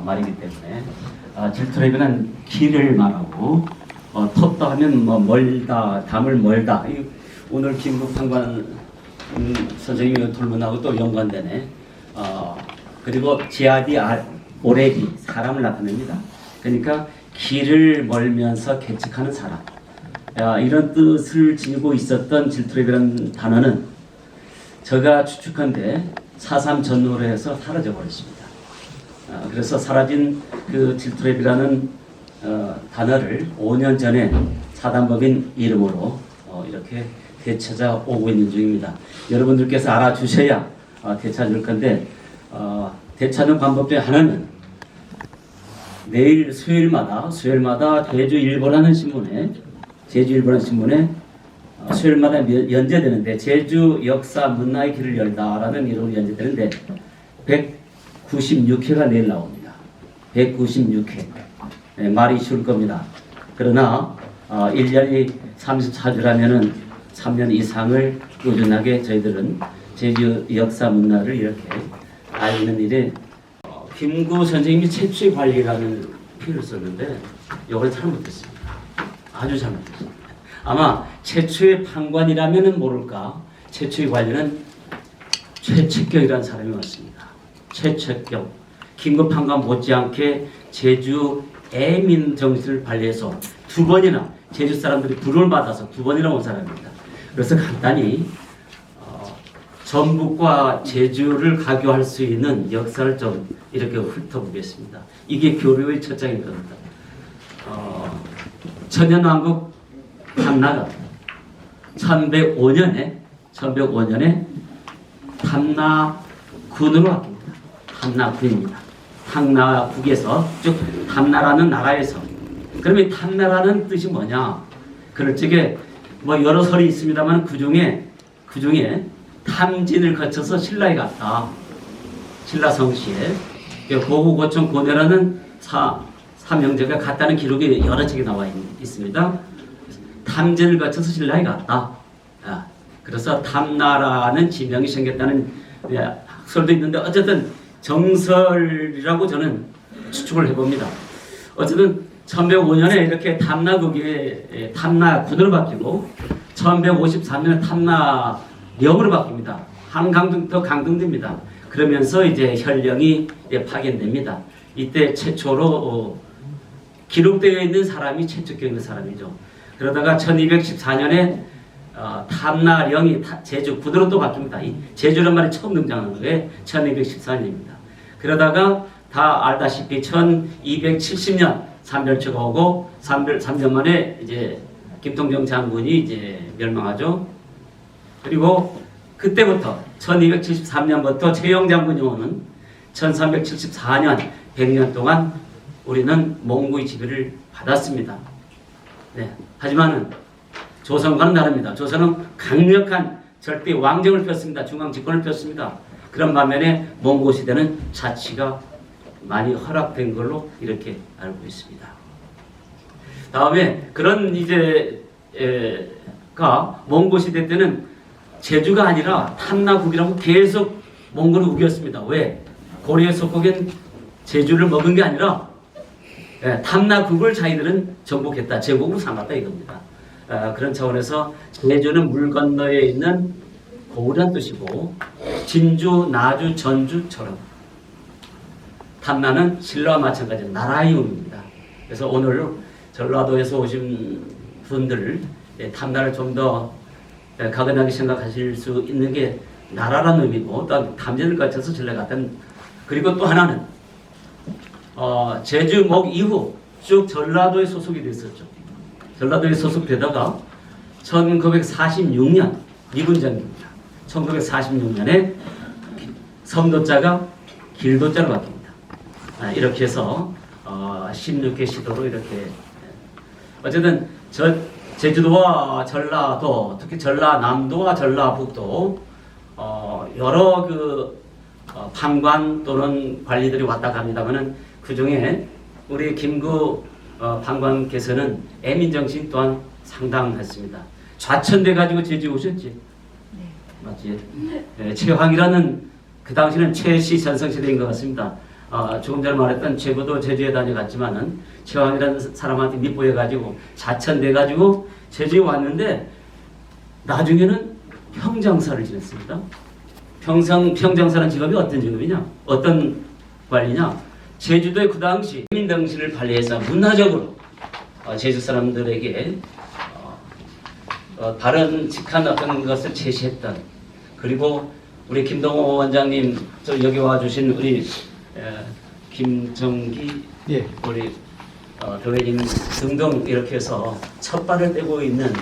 말이기 때문에 질토레비는 길을 말하고 텄다 하면 뭐 멀다, 담을 멀다. 오늘 김국판관 선생님의 돌문하고 또 연관되네. 그리고 지아디 오레비 사람을 나타냅니다. 그러니까 길을 멀면서 개척하는 사람. 이런 뜻을 지니고 있었던 질토레비라는 단어는 제가 추측한데 4.3 전후로 해서 사라져 버렸습니다. 그래서 사라진 그 질토레비라는 단어를 5년 전에 사단법인 이름으로 이렇게 되찾아 오고 있는 중입니다. 여러분들께서 알아주셔야 되찾을 건데 되찾는 방법 중 하나는 내일 수요일마다 제주일보라는 신문에 수요일마다 연재되는데 제주 역사 문화의 길을 열다라는 이름으로 연재되는데 196회가 내일 나옵니다. 196회. 네, 말이 쉬울 겁니다. 그러나 1년이 34주라면은 3년 이상을 꾸준하게 저희들은 제주 역사 문화를 이렇게 알리는 일에 김구 선생님이 채취 관리라는 표현을 썼는데 이걸 잘못했습니다. 아주 잘못했습니다. 아마 최초의 판관이라면 모를까 최초의 관리는 최책경이라는 사람이 왔습니다. 최책경. 김구 판관 못지않게 제주 애민 정신을 발휘해서 2번이나 제주 사람들이 부름을 받아서 2번이나 온 사람입니다. 그래서 간단히 전북과 제주를 가교할 수 있는 역사를 좀 이렇게 훑어보겠습니다. 이게 교류의 첫 장인 겁니다. 천년왕국 탐나가 1105년에 탐나군으로 바뀝니다. 탐나군입니다. 상나국에서 즉 탐나라는 나라에서. 그러면 탐나라는 뜻이 뭐냐? 그럴 적에 뭐 여러 설이 있습니다만 그 중에 탐진을 거쳐서 신라에 갔다. 신라 성시에 고구고청 고내라는 사명제가 갔다는 기록이 여러 책에 나와 있습니다. 탐진을 거쳐서 신라에 갔다. 그래서 탐나라는 지명이 생겼다는 학설도 있는데 어쨌든 정설이라고 저는 추측을 해봅니다. 어쨌든 1105년에 이렇게 탐나국이 탐나군으로 바뀌고 1153년에 탐나령으로 바뀝니다. 한강등부터 강등됩니다. 그러면서 이제 현령이 파견됩니다. 이때 최초로 기록되어 있는 사람이 최초격 있는 사람이죠. 그러다가 1214년에 탐나령이 제주군으로 또 바뀝니다. 이 제주란 말이 처음 등장하는 게 1214년입니다. 그러다가 다 알다시피 1270년 삼별초가 오고 3년 만에 이제 김통정 장군이 이제 멸망하죠. 그리고 그때부터 1273년부터 최영 장군이 오는 1374년 100년 동안 우리는 몽고의 지배를 받았습니다. 네. 하지만은 조선과는 다릅니다. 조선은 강력한 절대 왕정을 폈습니다. 중앙 집권을 폈습니다. 그런 반면에 몽고 시대는 자치가 많이 허락된 걸로 이렇게 알고 있습니다. 다음에 그런 몽고 시대 때는 제주가 아니라 탐나국이라고 계속 몽고를 우겼습니다. 왜? 고려의 속국인 제주를 먹은 게 아니라 탐나국을 자기들은 정복했다. 제국으로 삼았다 이겁니다. 그런 차원에서 제주는 물 건너에 있는 고우란 뜻이고 진주, 나주, 전주처럼 탐나는 신라와 마찬가지 나라의 의미입니다. 그래서 오늘 전라도에서 오신 분들 탐나를 좀 더 가근하게 생각하실 수 있는 게 나라라는 의미고 또 탐진을 거쳐서 전라에 갔던 그리고 또 하나는 제주목 이후 쭉 전라도에 소속이 됐었죠. 전라도에 소속되다가 1946년 미군정기입니다. 1946년에 섬도자가 길도자로 바뀝니다. 이렇게 해서 16개 시도로 이렇게 어쨌든 제주도와 전라도 특히 전라남도와 전라북도 여러 판관 또는 관리들이 왔다 갑니다만은 그 중에 우리 김구 판관께서는 애민정신 또한 상당했습니다. 좌천돼 가지고 제주 오셨지? 네. 맞지? 네, 최황이라는 그 당시는 최씨 전성시대인 것 같습니다. 조금 전에 말했던 최고도 제주에 다녀갔지만은 최황이라는 사람한테 밑보여 가지고 좌천돼 가지고 제주에 왔는데 나중에는 평장사를 지냈습니다. 평장사라는 직업이 어떤 직업이냐? 어떤 관리냐? 제주도에 그 당시 민정신을 발휘해서 문화적으로 제주 사람들에게 다른 직한 어떤 것을 제시했던 그리고 우리 김동호 원장님 또 여기 와주신 우리 김정기 우리 교회님 등등 이렇게 해서 첫 발을 떼고 있는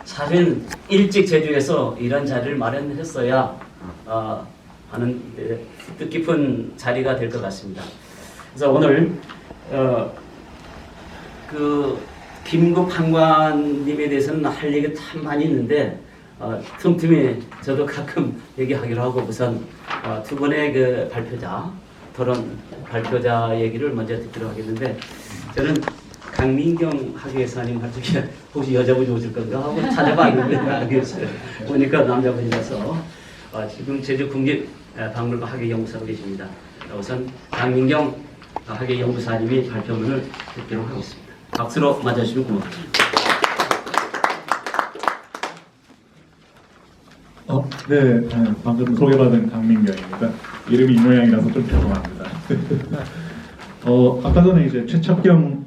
사실 일찍 제주에서 이런 자리를 마련했어야 하는 뜻깊은 자리가 될 것 같습니다. 그래서 오늘 그 김구 판관님에 대해서는 할 얘기 참 많이 있는데 틈틈이 저도 가끔 얘기하기로 하고 우선 두 분의 그 토론 발표자 얘기를 먼저 듣도록 하겠는데 저는 강민경 학예사님 할 적에 혹시 여자분이 오실 건가 하고 찾아봤는데 보니까 남자분이라서 지금 제주 국립박물관 학예연구사로 계십니다. 우선 강민경 학예연구사님이 발표문을 듣도록 하겠습니다. 박수로 맞아주시면 고맙습니다. 네, 방금 소개받은 강민경입니다. 이름이 이 모양이라서 좀 죄송합니다. 아까 전에 이제 최척경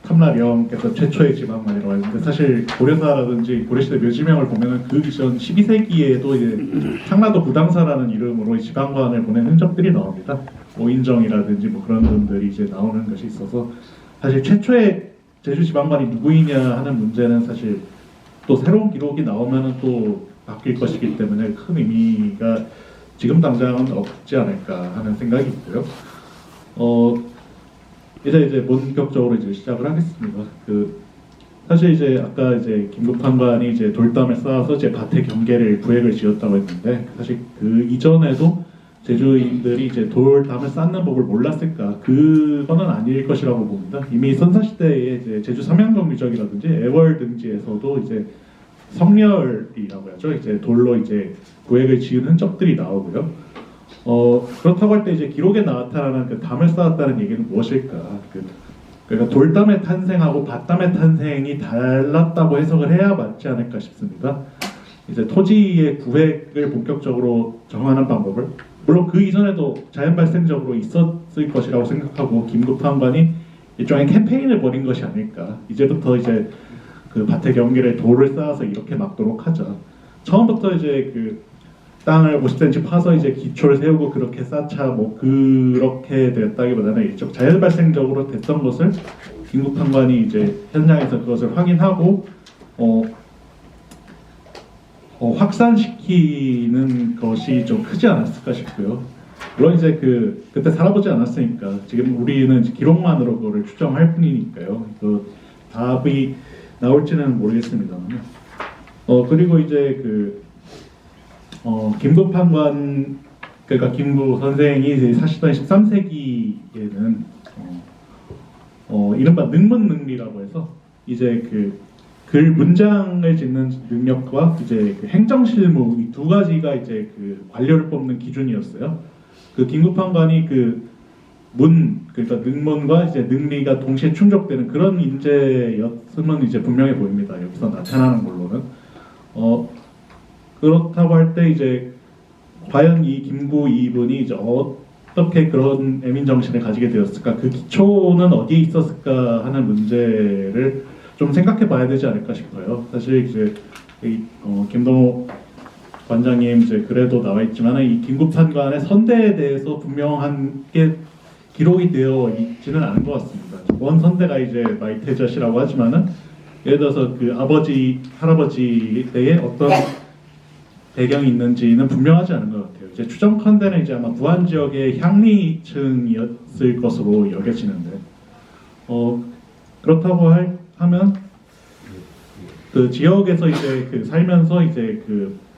탐나령께서 최초의 지방관이라고 했는데 사실 고려사라든지 고려시대 묘지명을 보면은 그 이전 12세기에도 이제 상나도 부당사라는 이름으로 지방관을 보낸 흔적들이 나옵니다. 오인정이라든지 뭐 그런 분들이 이제 나오는 것이 있어서 사실 최초의 제주 지방관이 누구이냐 하는 문제는 사실 또 새로운 기록이 나오면은 또 바뀔 것이기 때문에 큰 의미가 지금 당장은 없지 않을까 하는 생각이 있고요. 이제 본격적으로 이제 시작을 하겠습니다. 사실 이제 아까 이제 김국판관이 이제 돌담을 쌓아서 이제 밭에 경계를 구획을 지었다고 했는데 사실 그 이전에도 제주인들이 이제 돌담을 쌓는 법을 몰랐을까? 그거는 아닐 것이라고 봅니다. 이미 선사시대에 이제 제주 삼양경 유적이라든지 애월 등지에서도 이제 성렬이라고 하죠. 이제 돌로 이제 구획을 지은 흔적들이 나오고요. 그렇다고 할 때 이제 기록에 나타나는 그 담을 쌓았다는 얘기는 무엇일까? 그러니까 돌담의 탄생하고 밭담의 탄생이 달랐다고 해석을 해야 맞지 않을까 싶습니다. 이제 토지의 구획을 본격적으로 정하는 방법을 물론 그 이전에도 자연 발생적으로 있었을 것이라고 생각하고 김국판관이 일종의 캠페인을 벌인 것이 아닐까. 이제부터 이제 그 밭의 경계를 돌을 쌓아서 이렇게 막도록 하자. 처음부터 이제 그 땅을 50cm 파서 이제 기초를 세우고 그렇게 쌓자 뭐 그렇게 됐다기보다는 일종 자연 발생적으로 됐던 것을 김국판관이 이제 현장에서 그것을 확인하고 확산시키는 것이 좀 크지 않았을까 싶고요. 물론 이제 그때 살아보지 않았으니까 지금 우리는 기록만으로 그거를 추정할 뿐이니까요. 그 답이 나올지는 모르겠습니다만. 그리고 이제 김국판관 그러니까 김구 선생이 이제 사시던 13세기에는 이른바 능문능리라고 해서 이제 글 문장을 짓는 능력과 이제 행정실무 이 두 가지가 이제 관료를 뽑는 기준이었어요. 김국판관이 그러니까 능문과 이제 능리가 동시에 충족되는 그런 인재였으면 이제 분명해 보입니다. 여기서 나타나는 걸로는 그렇다고 할 때 이제 과연 이 김구 이분이 이제 어떻게 그런 애민 정신을 가지게 되었을까? 그 기초는 어디에 있었을까 하는 문제를 좀 생각해 봐야 되지 않을까 싶어요. 사실 이제 김동호 관장님 이제 글에도 나와 있지만 이 김국판관의 선대에 대해서 분명한 게 기록이 되어 있지는 않은 것 같습니다. 원 선대가 이제 마이태젓이라고 하지만은 예를 들어서 아버지 할아버지 때에 어떤 배경이 있는지는 분명하지 않은 것 같아요. 이제 추정컨대는 이제 아마 부안 지역의 향리층이었을 것으로 여겨지는데 그렇다고 하면 지역에서 이제 살면서 이제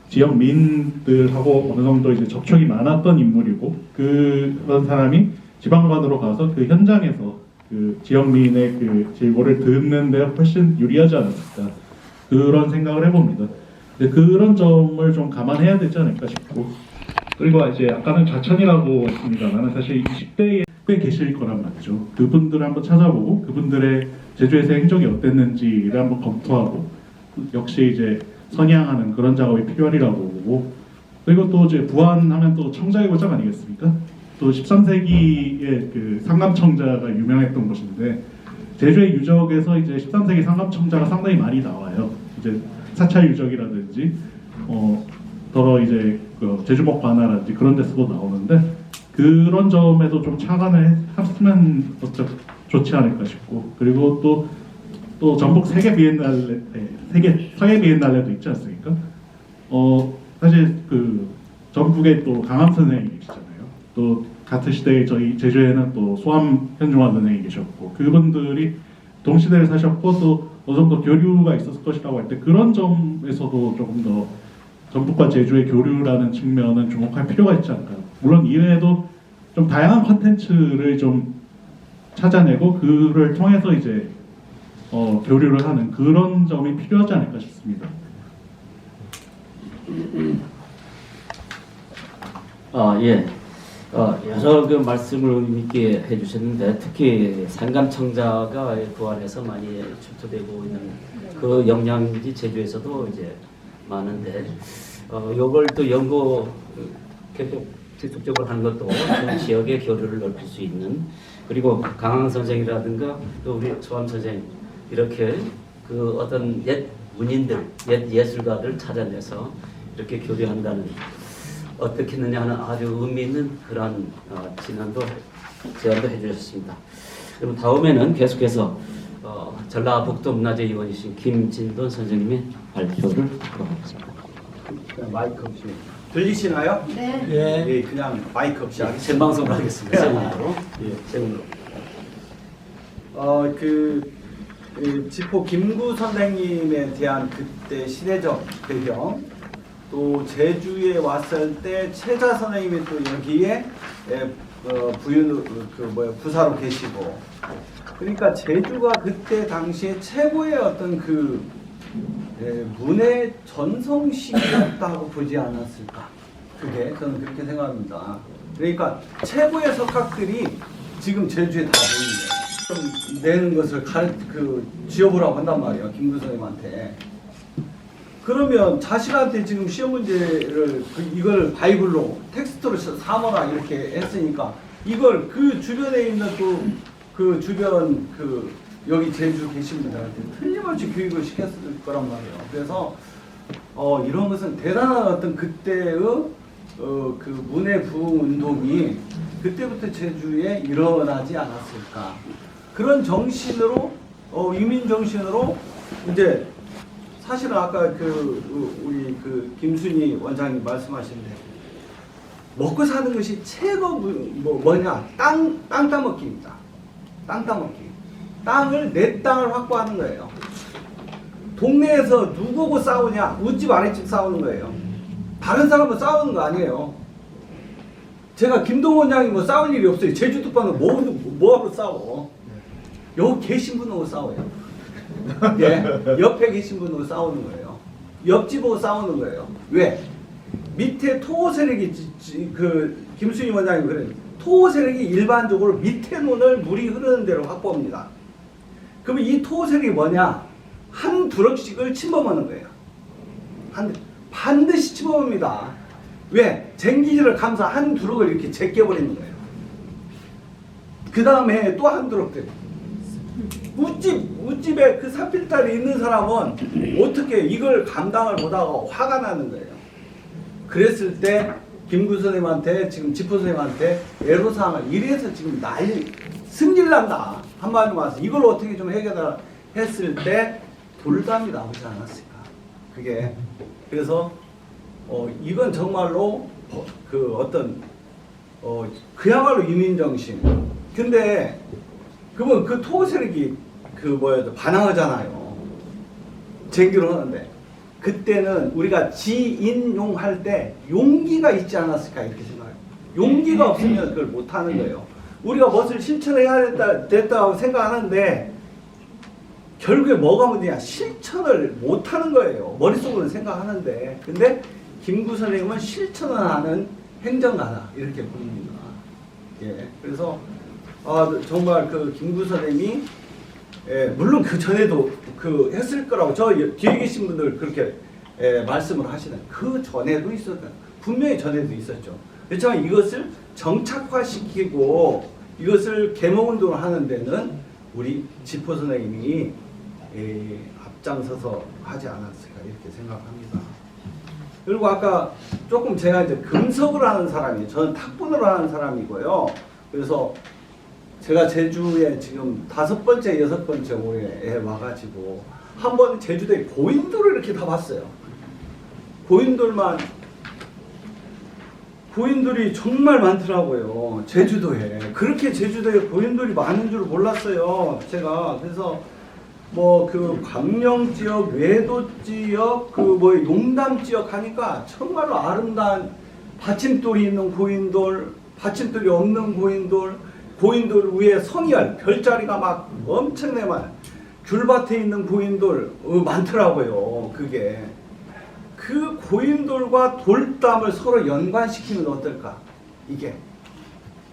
지역민들하고 어느 정도 이제 접촉이 많았던 인물이고 그런 사람이 지방관으로 가서 현장에서 지역민의 질고를 듣는데 훨씬 유리하지 않았을까 그런 생각을 해봅니다. 그런 점을 좀 감안해야 되지 않을까 싶고 그리고 이제 아까는 좌천이라고 했습니다만 사실 20대에 꽤 계실 거란 말이죠. 그분들을 한번 찾아보고 그분들의 제주에서 행적이 어땠는지를 한번 검토하고 역시 이제 선양하는 그런 작업이 필요하리라고 보고 그리고 또 이제 부안하면 또 청자의 고장 아니겠습니까? 또 13세기에 상감청자가 유명했던 곳인데 제주의 유적에서 이제 13세기 상감청자가 상당히 많이 나와요. 이제 사찰 유적이라든지 더러 이제 제주목 관아라든지 그런 데서도 나오는데 그런 점에도 좀 착안을 했으면 좋지 않을까 싶고 그리고 또 전북 세계 비엔날레 서해 비엔날레도 있지 않습니까? 사실 전북에 또 강암 선생님이 계시잖아요. 또 같은 시대에 저희 제주에는 또 소암 현중환 선생님이 계셨고 그분들이 동시대를 사셨고 또 어느 정도 교류가 있었을 것이라고 할 때 그런 점에서도 조금 더 전북과 제주의 교류라는 측면은 주목할 필요가 있지 않을까. 물론 이외에도 좀 다양한 컨텐츠를 좀 찾아내고 그를 통해서 이제 교류를 하는 그런 점이 필요하지 않을까 싶습니다. 예. 여러 말씀을 의미 있게 해주셨는데 특히 상감청자가 부안에서 많이 출토되고 있는 그 영향인지 제주에서도 이제 많은데 이걸 또 연구 계속적으로 하는 것도 그 지역의 교류를 넓힐 수 있는 그리고 강항 선생이라든가 또 우리 소암 선생 이렇게 어떤 옛 문인들, 옛 예술가들 찾아내서 이렇게 교류한다는 어떻게 했느냐 하는 아주 의미 있는 그런 제안도 해주셨습니다. 그럼 다음에는 계속해서 전라북도 문화재위원이신 김진돈 선생님의 발표를 듣도록 하겠습니다. 마이크 없이. 들리시나요? 네. 예, 그냥 마이크 없이 하겠습니다. 생방송을 하겠습니다. 생방으로. 예. 생방으로. 지포 김구 선생님에 대한 그때 시대적 배경, 또 제주에 왔을 때 최자 선생님이 또 여기에 부사로 계시고, 그러니까 제주가 그때 당시에 최고의 어떤 문의 전성시기였다고 보지 않았을까? 그게 저는 그렇게 생각합니다. 그러니까 최고의 석학들이 지금 제주에 다 보이네요. 좀 내는 것을 지어보라고 한단 말이에요, 김구 선생님한테. 그러면 자식한테 지금 시험 문제를 이걸 바이블로 텍스트로 삼어라 이렇게 했으니까 이걸 그 주변에 있는 그 주변 여기 제주 계신 분들한테 틀림없이 교육을 시켰을 거란 말이에요. 그래서 이런 것은 대단한 어떤 그때의 그 문해 부흥 운동이 그때부터 제주에 일어나지 않았을까. 그런 정신으로 이민 정신으로 이제 사실은 아까 우리 김순희 원장님 말씀하셨는데 먹고 사는 것이 최고 뭐냐 땅 따먹기입니다. 땅 따먹기. 내 땅을 확보하는 거예요. 동네에서 누구고 싸우냐? 웃집 아랫집 싸우는 거예요. 다른 사람은 싸우는 거 아니에요. 제가 김동 원장이 뭐 싸울 일이 없어요. 제주도파는 뭐하러 싸워? 여기 계신 분하고 싸워요. 예, 옆에 계신 분하고 싸우는 거예요. 옆집하고 싸우는 거예요. 왜? 밑에 토호 세력이 김순희 원장이 그래요. 토호 세력이 일반적으로 밑에 논을 물이 흐르는 대로 확보합니다. 그러면 이 토호 세력이 뭐냐? 한 두럭씩을 침범하는 거예요. 반드시 침범합니다. 왜? 쟁기지를 감싸 한 두럭을 이렇게 제껴버리는 거예요. 그 다음에 또 한 두럭 때문에. 웃집에 그 산필탈이 있는 사람은 어떻게 이걸 감당을 못하고 화가 나는 거예요. 그랬을 때 김구 선생님한테 지금 지포 선생님한테 애로사항을 이래서 지금 승질난다 한마디로 말해서 이걸 어떻게 좀 해결을 했을 때 돌담이 나오지 않았을까. 그게 그래서 이건 정말로 그야말로 이민정신. 근데 그러면 그 토호 세력이 반항하잖아요. 쟁기를 하는데 그때는 우리가 지인용할 때 용기가 있지 않았을까 이렇게 생각해요. 용기가 없으면 그걸 못하는 거예요. 우리가 무엇을 실천해야 됐다고 생각하는데 결국에 뭐가 문제냐? 실천을 못하는 거예요. 머릿속으로 생각하는데. 근데 김구 선생님은 실천을 하는 행정가다 이렇게 보입니다. 예, 그래서 정말 김구 선생님이 물론 그 전에도 했을 거라고 저 뒤에 계신 분들 그렇게 말씀을 하시는 그 전에도 있었다. 분명히 전에도 있었죠. 그렇지만 이것을 정착화시키고 이것을 계몽운동을 하는 데는 우리 지포 선생님이 앞장서서 하지 않았을까 이렇게 생각합니다. 그리고 아까 조금 제가 이제 금석을 하는 사람이에요. 저는 탁분을 하는 사람이고요. 그래서 제가 제주에 지금 5번째, 6번째 올해 와가지고 한 번 제주도에 고인돌을 이렇게 다 봤어요. 고인돌이 정말 많더라고요. 제주도에. 그렇게 제주도에 고인돌이 많은 줄 몰랐어요. 제가. 그래서 광명 지역, 외도 지역, 용담 지역 하니까 정말로 아름다운 받침돌이 있는 고인돌, 받침돌이 없는 고인돌, 고인돌 위에 성열, 별자리가 막 엄청나게 많아요. 귤밭에 있는 고인돌 많더라고요. 그게. 그 고인돌과 돌담을 서로 연관시키면 어떨까? 이게.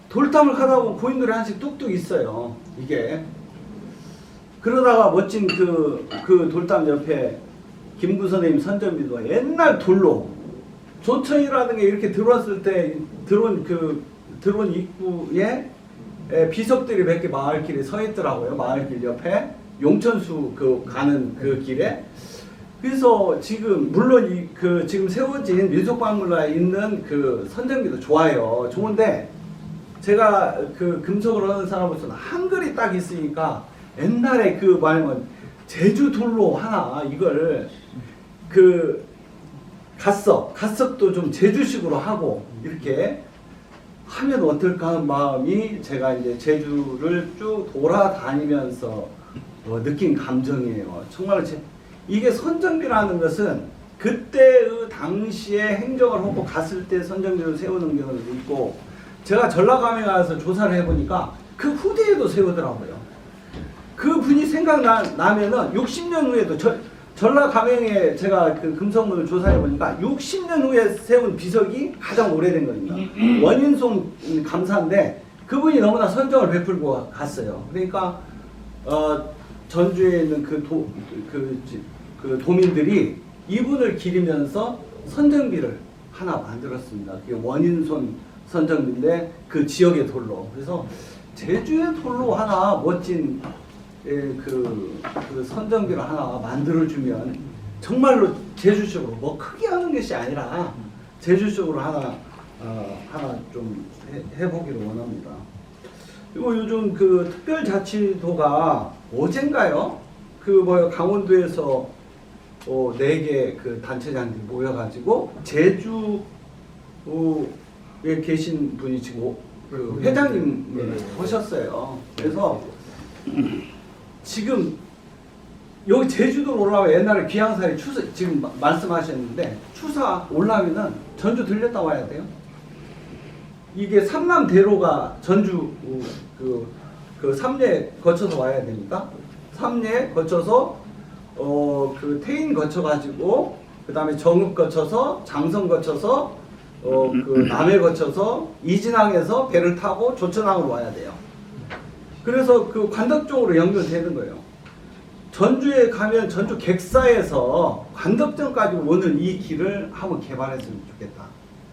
돌담을 가다 보면 고인돌이 하나씩 뚝뚝 있어요. 이게. 그러다가 멋진 그 돌담 옆에 김구 선생님 선전비도 옛날 돌로 조천이라는 게 이렇게 들어왔을 때 들어온 입구에 비석들이 몇 개 마을길에 서 있더라고요. 마을길 옆에 용천수 가는 그 길에. 그래서 지금 물론 지금 세워진 민속박물관에 있는 그 선전기도 좋아요. 좋은데 제가 금속을 하는 사람으로서는 한글이 딱 있으니까 옛날에 말하면 제주 돌로 하나 이걸 갓석도 좀 제주식으로 하고 이렇게 하면 어떨까 하는 마음이 제가 이제 제주를 쭉 돌아다니면서 느낀 감정이에요. 정말 이게 선정비라는 것은 그때의 당시에 행정을 하고 갔을 때 선정비를 세우는 경우도 있고, 제가 전라감에 가서 조사를 해보니까 그 후대에도 세우더라고요. 그 분이 생각나면은 60년 후에도 전라감행에 제가 그 금성문을 조사해보니까 60년 후에 세운 비석이 가장 오래된 겁니다. 원인송 감사인데 그분이 너무나 선정을 베풀고 갔어요. 그러니까 전주에 있는 그 도민들이 이분을 기리면서 선정비를 하나 만들었습니다. 그게 원인손 선정비인데 그 지역의 돌로. 그래서 제주의 돌로 하나 멋진 그 선정비를 하나 만들어주면 정말로 제주식으로 뭐 크게 하는 것이 아니라 제주식으로 하나 좀 해보기를 원합니다. 그리고 요즘 그 특별자치도가 어젠가요? 강원도에서 4개 그 단체장들이 모여가지고 제주에 계신 분이 지금 그 회장님을 하셨어요. 그래서 지금 여기 제주도 올라와 옛날에 귀향살이 추사 지금 말씀하셨는데 추사 올라오면은 전주 들렸다 와야 돼요. 이게 삼남대로가 전주 그 삼례 거쳐서 와야 됩니다. 삼례 거쳐서 그 태인 거쳐가지고 그 다음에 정읍 거쳐서 장성 거쳐서 그 남해 거쳐서 이진항에서 배를 타고 조천항으로 와야 돼요. 그래서 그 관덕 쪽으로 연결되는 거예요. 전주에 가면 전주 객사에서 관덕정까지 오는 이 길을 한번 개발했으면 좋겠다.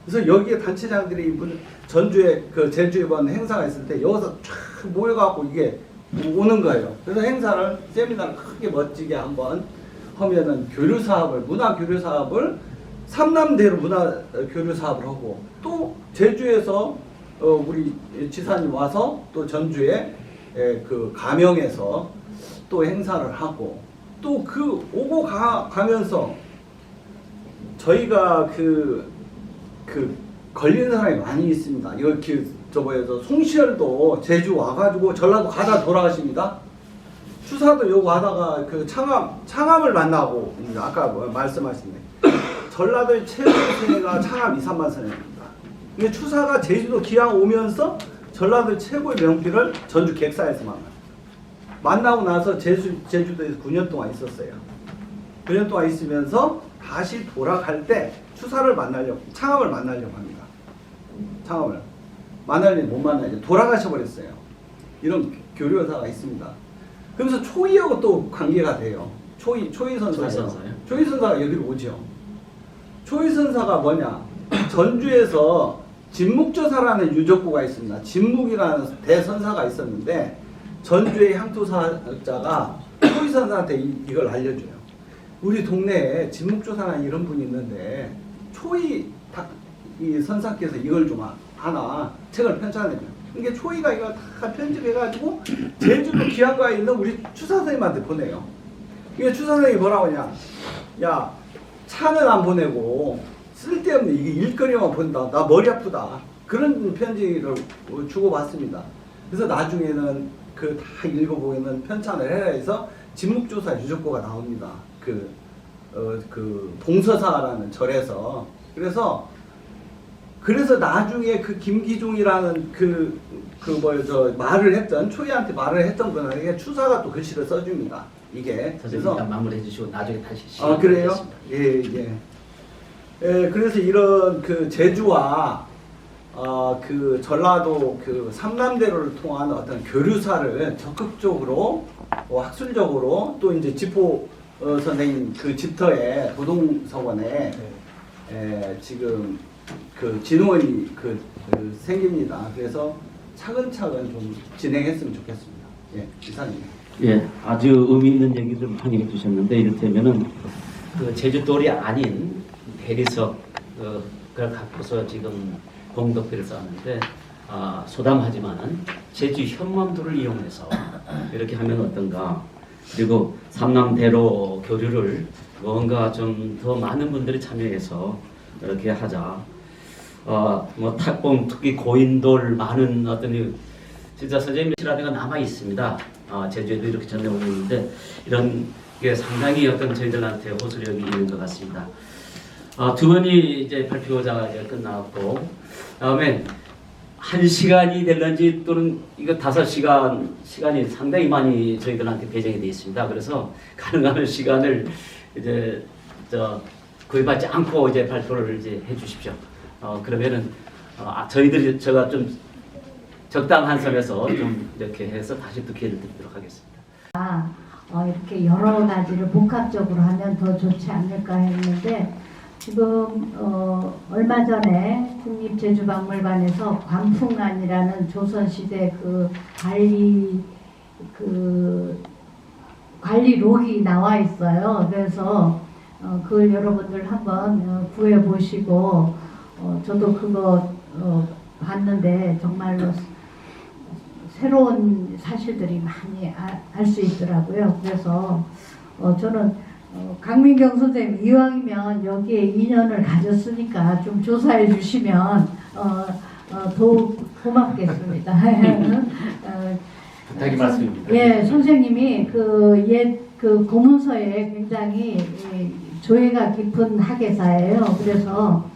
그래서 여기에 단체장들이 전주에 그 제주 이번 행사가 있을 때 여기서 쫙 모여갖고 이게 오는 거예요. 그래서 행사를 세미나를 크게 멋지게 한번 하면은 교류 사업을 문화 교류 사업을 삼남대로 문화 교류 사업을 하고 또 제주에서 우리 지사님 와서 또 전주에 그 가명에서 또 행사를 하고 또 그 오고 가면서 저희가 그 걸리는 사람이 많이 있습니다. 이렇게 송시열도 제주 와가지고 전라도 가다 돌아가십니다. 추사도 여기 와다가 그 창암을 만나고 아까 말씀하신 전라도의 최고의 세네가 창암 2, 3만 세네입니다. 근데 추사가 제주도 기왕 오면서 전라도의 최고의 명필을 전주 객사에서 만나고 나서 제주도에서 9년 동안 있었어요. 9년 동안 있으면서 다시 돌아갈 때 추사를 창암을 만나려고 합니다. 창암을 만나려면 못 만나죠. 돌아가셔 버렸어요. 이런 교류사가 있습니다. 그러면서 초이하고 또 관계가 돼요. 초이 선사요. 초이 선사가 여기로 오죠. 초이 선사가 뭐냐? 전주에서 진묵조사라는 유적구가 있습니다. 진묵이라는 대선사가 있었는데 전주의 향토사자가 초이 선사한테 이걸 알려줘요. 우리 동네에 진묵조사라는 이런 분이 있는데 초이 이 선사께서 이걸 좀 하나 책을 편찬해요. 이게 초이가 이걸 다 편집해가지고 제주도 기안가에 있는 우리 추사 선생님한테 보내요. 이게 추사 선생님이 뭐라고 하냐? 야, 차는 안 보내고 쓸데없는 이게 일거리만 본다. 나 머리 아프다. 그런 편지를 주고받습니다. 그래서 나중에는 그 다 읽어보면 편찬을 해라 해서 진묵조사 유적고가 나옵니다. 그 봉서사라는 절에서. 그래서 나중에 그 김기종이라는 말을 했던 초이한테 말을 했던 분에게 추사가 또 글씨를 써줍니다. 이게 그래서 마무리해 주시고 나중에 다시 그래요? 예. 그래서 이런 그 제주와 그 전라도 그 삼남대로를 통한 어떤 교류사를 적극적으로 학술적으로 또 이제 지포 선생님 그 집터에 도동서원에 지금 그 진호원이 생깁니다. 그래서 차근차근 좀 진행했으면 좋겠습니다. 예, 이사님. 예, 아주 의미 있는 얘기를 많이 해주셨는데 이를테면은 그 제주돌이 아닌 대리석 그걸 갖고서 지금 공덕비를 쌓았는데 소담하지만은 제주 현무암도를 이용해서 이렇게 하면 어떤가. 그리고 삼남대로 교류를 뭔가 좀 더 많은 분들이 참여해서 이렇게 하자. 뭐 특히 고인돌 많은 어떤 진짜 선생님 시라든가 남아 있습니다. 제주에도 이렇게 전해오고 있는데 이런 게 상당히 어떤 저희들한테 호소력이 있는 것 같습니다. 두 번이 이제 발표가 이제 끝났고 다음에 1시간이 될런지 또는 이거 5시간 시간이 상당히 많이 저희들한테 배정이 되어 있습니다. 그래서 가능하면 시간을 이제 구애받지 않고 이제 발표를 이제 해주십시오. 그러면은 저희들이 제가 좀 적당한 선에서 좀 이렇게 해서 다시 또 기회를 드리도록 하겠습니다. 이렇게 여러 가지를 복합적으로 하면 더 좋지 않을까 했는데 지금 얼마 전에 국립제주박물관에서 관풍안이라는 조선시대 그 관리록이 나와 있어요. 그래서 그걸 여러분들 한번 구해 보시고 저도 그거 봤는데 정말로 새로운 사실들이 많이 알 수 있더라고요. 그래서 저는 강민경 선생님 이왕이면 여기에 인연을 가졌으니까 좀 조사해 주시면 더욱 고맙겠습니다. 부탁이 많습니다. 예, 선생님이 그 고문서에 굉장히 조예가 깊은 학예사예요. 그래서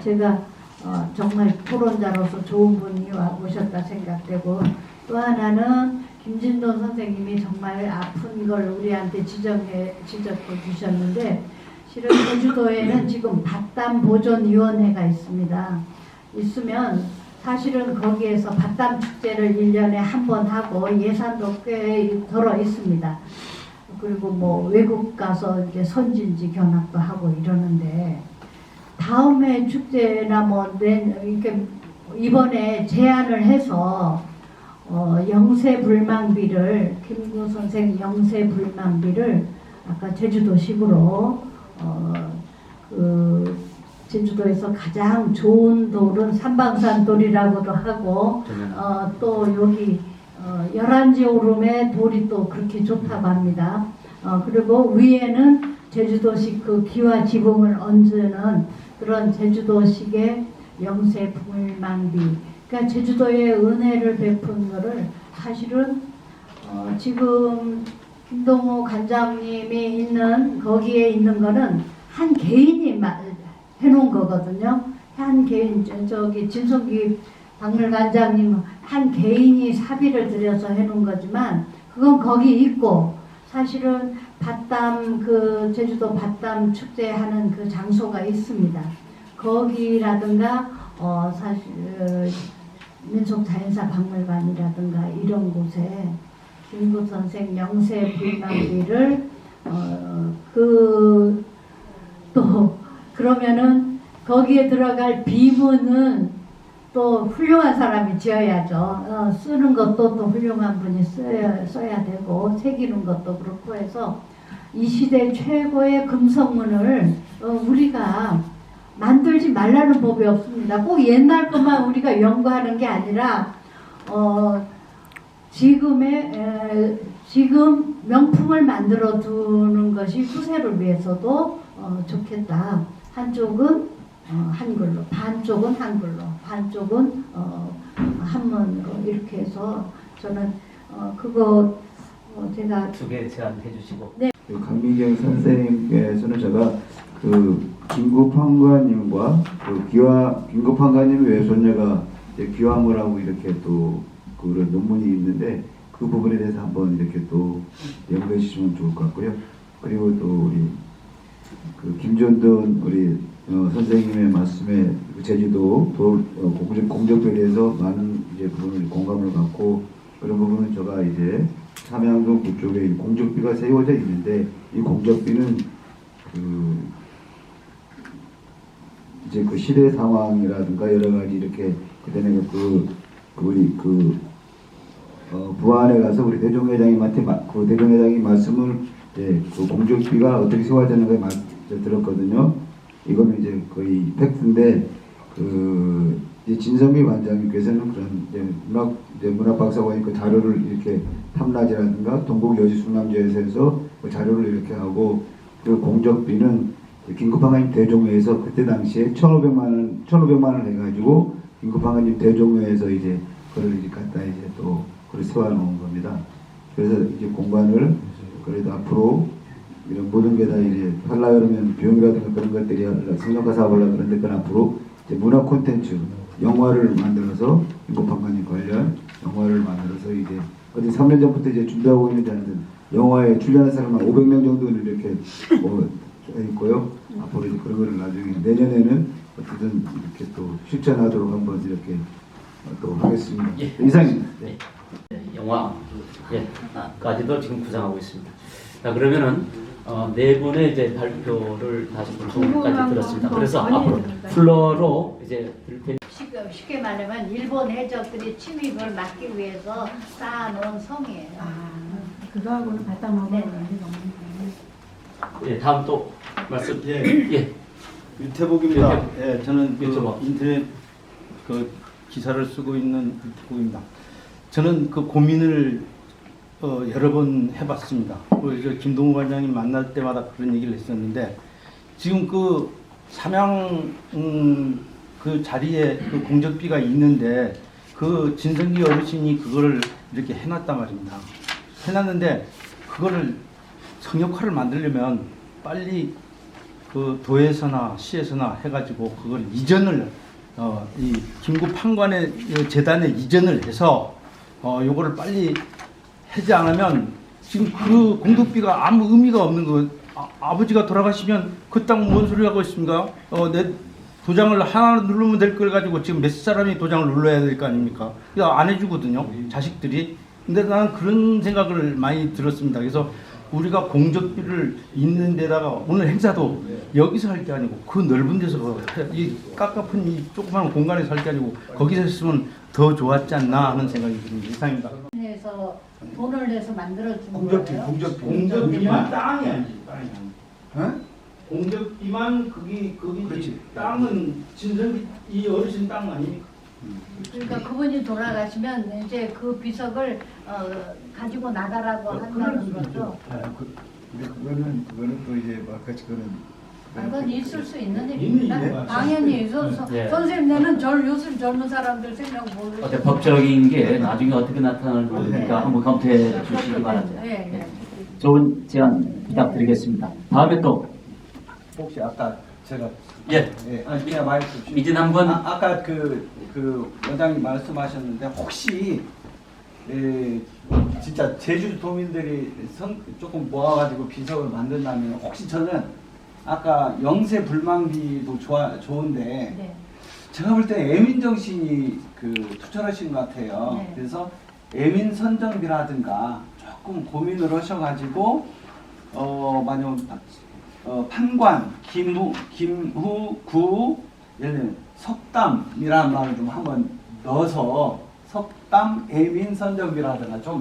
제가 정말 토론자로서 좋은 분이 오셨다 생각되고 또 하나는 김진돈 선생님이 정말 아픈 걸 우리한테 지적해 주셨는데 실은 제주도에는 지금 밭담보존위원회가 있으면 사실은 거기에서 밭담 축제를 1년에 한 번 하고 예산도 꽤 들어 있습니다. 그리고 뭐 외국 가서 이제 선진지 견학도 하고 이러는데 다음에 축제나 이렇게 이번에 제안을 해서 영세불망비를 김구 선생 영세불망비를 아까 제주도식으로 제주도에서 가장 좋은 돌은 삼방산 돌이라고도 하고 또 여기 열한지 오름의 돌이 또 그렇게 좋다고 합니다. 그리고 위에는 제주도식 그 기와 지붕을 얹는 그런 제주도식의 영세불망비. 그러니까 제주도의 은혜를 베푼 거를 사실은 지금 김동호 관장님이 있는 거기에 있는 거는 한 개인이 해놓은 거거든요. 한 개인 저기 진성기 박물관장님 한 개인이 사비를 들여서 해놓은 거지만 그건 거기 있고 사실은 밭담 제주도 밭담 축제하는 그 장소가 있습니다. 거기라든가 사실 민속자연사 박물관이라든가 이런 곳에 김구 선생 영세불망비를 또 그러면은 거기에 들어갈 비문은 또 훌륭한 사람이 지어야죠. 쓰는 것도 또 훌륭한 분이 써야 되고 새기는 것도 그렇고 해서 이 시대 최고의 금성문을 우리가 만들지 말라는 법이 없습니다. 꼭 옛날 것만 우리가 연구하는 게 아니라 지금 명품을 만들어 두는 것이 후세를 위해서도 좋겠다. 한쪽은 한글로, 반쪽은 한글로, 반쪽은 한문으로 이렇게 해서 저는 그거 제가 2개 제안해 주시고. 네. 강민경 선생님께서는 제가 김구 판관님과 김구 판관님의 외손녀가 귀화을 하고 이렇게 또 그런 논문이 있는데 그 부분에 대해서 한번 이렇게 또 연구해 주시면 좋을 것 같고요. 그리고 또 우리 김전돈 우리 선생님의 말씀에 제주도 공적에 대해서 많은 이제 부분을 공감을 갖고 그런 부분은 제가 이제 삼양동 그쪽에 공적비가 세워져 있는데 이 공적비는 이제 그 시대 상황이라든가 여러 가지 이렇게 그다음에 부안에 가서 우리 대종회장님한테 그 대종회장이 말씀을 이제 그 공적비가 어떻게 세워졌는가 들었거든요. 이거는 이제 거의 팩트인데 이제 진성기 관장님께서는 그런 이제 문학 박사관이 그 자료를 이렇게 탐라지라든가 동국 여지 숭남지에서 그 자료를 이렇게 하고 그 공적비는 긴급항해님 대종회에서 그때 당시에 1,500만 원 해가지고 긴급항해님 대종회에서 이제 그걸 이제 갖다 이제 또 그걸 세워놓은 겁니다. 그래서 이제 공간을 그래도 앞으로 이런 모든 게 다 이제 하려고 그러면 비용이라든가 그런 것들이 성형과 사업을 하려고 그러는데 그건 앞으로 이제 문화 콘텐츠 영화를 만들어서 긴급항해님 관련 영화를 만들어서 이제 어디 3년 전부터 이제 준비하고 있는데 하여튼 영화에 출연한 사람 한 500명 정도는 이렇게 있고요. 앞으로 이제 그런 거를 나중에 내년에는 어쨌든 이렇게 또 실천하도록 한번 이렇게 또 하겠습니다. 예. 이상입니다. 네. 영화 까지도 지금 구상하고 있습니다. 자, 그러면은 네 분의 이제 발표를 다시 방송까지 들었습니다. 그래서 앞으로 플러로 이제 드릴 테니 쉽게 말하면 일본 해적들이 침입을 막기 위해서 쌓아놓은 성이에요. 그거하고는 바탕하고 네. 예, 다음 또 말씀. 예. 유태복입니다. 예, 저는 그 유튜버. 인터넷 그 기사를 쓰고 있는 유태복입니다. 저는 그 고민을 여러 번 해봤습니다. 그래서 김동우 관장님 만날 때마다 그런 얘기를 했었는데 지금 그 삼양 그 자리에 그 공적비가 있는데 그 진성기 어르신이 그거를 이렇게 해놨단 말입니다. 해놨는데 그거를 성역화를 만들려면 빨리 그 도에서나 시에서나 해가지고 그걸 이전을 이 김구 판관의 재단에 이전을 해서 요거를 빨리 하지 않으면 지금 그 공덕비가 아무 의미가 없는 거. 아버지가 돌아가시면 그 땅 뭔 소리 하고 있습니까? 내 도장을 하나 누르면 될 걸 가지고 지금 몇 사람이 도장을 눌러야 될 거 아닙니까? 안 해주거든요, 자식들이. 근데 나는 그런 생각을 많이 들었습니다. 그래서 우리가 공적비를 있는 데다가 오늘 행사도 여기서 할 게 아니고 그 넓은 데서 이 깝깝한 이 조그마한 공간에서 할 게 아니고 거기서 했으면 더 좋았지 않나 하는 생각이 듭니다. 이상입니다. 그래서 돈을 내서 만들어준 공적비, 거예요. 공적비만 땅이 아니지, 땅이. 공적비만 거기 그렇지. 땅은 진성기 이 어르신 땅 아닙니까? 그러니까 그분이 돌아가시면 이제 그 비석을 가지고 나가라고 한다는 거죠. 근데 그거는 또 이제 아까 그거는 그건 있을 수 있는 있는 일입니다. 일이에요. 당연히 있어서 예. 선생님네는 요즘 젊은 사람들 생각 모르고. 어때 법적인 게 나중에 어떻게 나타나는지 모르니까 한번 검토해 주시기 바랍니다. 예, 예. 좋은 제안 부탁드리겠습니다. 다음에 또 혹시 아까 제가 예. 아니 그냥 말씀 주시죠. 이진 한번 아까 그 원장님 말씀하셨는데 혹시 진짜 제주 도민들이 조금 모아가지고 비석을 만든다면 혹시 저는 아까 영세 불망비도 좋은데 네. 제가 볼 때 애민 정신이 그 투철하신 것 같아요. 네. 그래서 애민 선정비라든가 조금 고민을 하셔가지고 만약 판관 김후구 예를 들면 석담이라는 말을 좀 한번 넣어서 석담 애민 선정비라든가 좀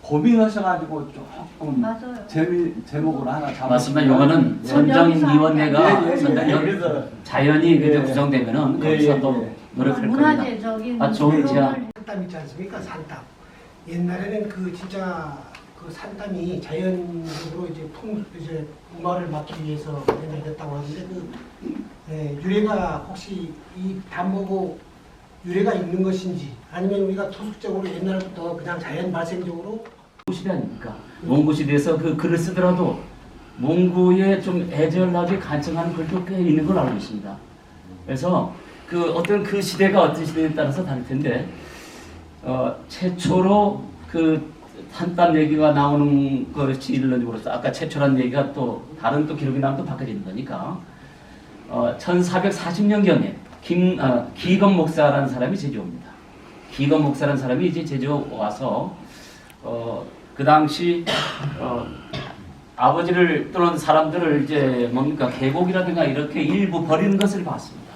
고민하셔가지고 조금 맞아요. 제목으로 하나 잡으시면 맞습니다. 요거는 선정위원회가 그래서 자연히 그저 구성되면은 거기서 또 노력할 겁니다. 문화재적인 좋은 제안. 산담 있지 않습니까? 산담. 옛날에는 그 진짜 그 산담이 자연적으로 이제 붕어를 막기 위해서 됐다고 하는데 유래가 혹시 이 담보고 유래가 있는 것인지 아니면 우리가 토속적으로 옛날부터 그냥 자연 발생적으로 시대 아닙니까? 몽고 시대에서 그 글을 쓰더라도 몽고에 좀 애절하게 간청하는 글도 꽤 있는 걸 알고 있습니다. 그래서 그 어떤 그 시대가 어떤 시대에 따라서 다를 텐데 최초로 그 한땀 얘기가 나오는 것이 일론으로서 아까 최초란 얘기가 또 다른 또 기록이 나면 또 바뀌어지는 거니까 1440년경에 기검 목사라는 사람이 제주 옵니다. 기검 목사라는 사람이 이제 제주 와서 그 당시 아버지를 또는 사람들을 이제 뭡니까 계곡이라든가 이렇게 일부 버리는 것을 봤습니다.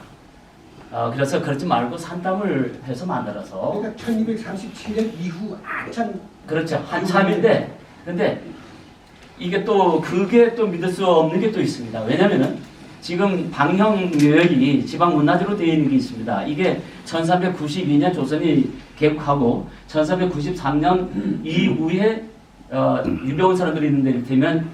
그래서 그렇지 말고 산담을 해서 만들어서 그러니까 1237년 이후 한참 그렇죠 한참인데 근데 이게 또 그게 또 믿을 수 없는 게 또 있습니다. 왜냐면은 지금 방형묘역이 지방문화재로 되어 있는 게 있습니다. 이게 1392년 조선이 개국하고 1393년 이후에 유배온 사람들이 있는데 이를테면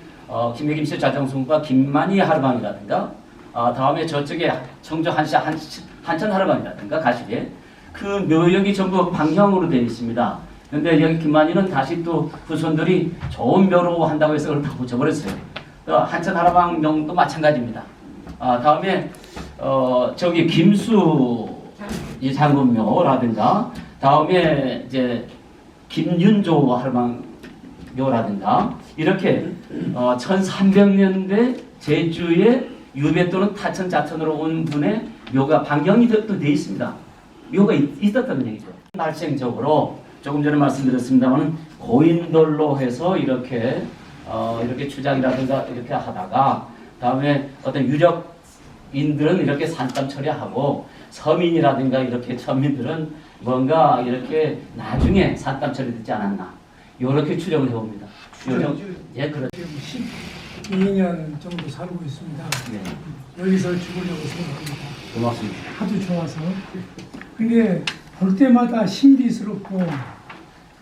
김해김씨 자정송과 김만희 하르방이라든가 다음에 저쪽에 청주 한천 하르방이라든가 가시게 그 묘역이 전부 방형으로 되어 있습니다. 근데 여기 김만희는 다시 또 후손들이 좋은 묘로 한다고 해서 그걸 다 붙여버렸어요. 또 한천 하르방 명도 마찬가지입니다. 다음에 저기 김수 이 장군묘라든가 다음에 이제 김윤조 하르방묘라든가 이렇게 1300년대 제주의 유배 또는 타천 자천으로 온 분의 묘가 방경이 또 돼 있습니다. 묘가 있었다는 얘기죠. 날생적으로 조금 전에 말씀드렸습니다만 고인돌로 해서 이렇게 추작이라든가 이렇게 하다가 다음에 어떤 유력인들은 이렇게 산담 처리하고 서민이라든가 이렇게 천민들은 뭔가 이렇게 나중에 산담 처리되지 않았나 이렇게 추정을 해봅니다. 예, 그렇죠. 12년 정도 살고 있습니다. 네. 여기서 죽으려고 생각합니다. 고맙습니다. 하도 좋아서. 근데 볼 때마다 신비스럽고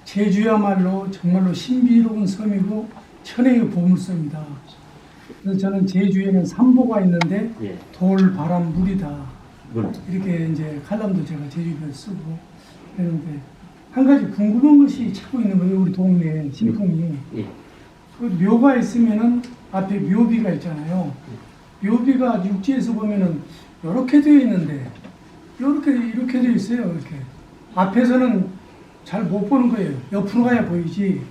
제주야말로 정말로 신비로운 섬이고 천혜의 보물섬이다. 그래서 저는 제주에는 삼보가 있는데 예. 돌, 바람, 물이다. 물. 이렇게 이제 칼럼도 제가 제주도에 쓰고 그랬는데 한 가지 궁금한 것이 찾고 있는 거예요. 우리 동네 신풍이. 예. 그 묘가 있으면은 앞에 묘비가 있잖아요. 묘비가 육지에서 보면은 이렇게 되어 있는데 이렇게 되어 있어요. 이렇게 앞에서는 잘 못 보는 거예요. 옆으로 가야 보이지.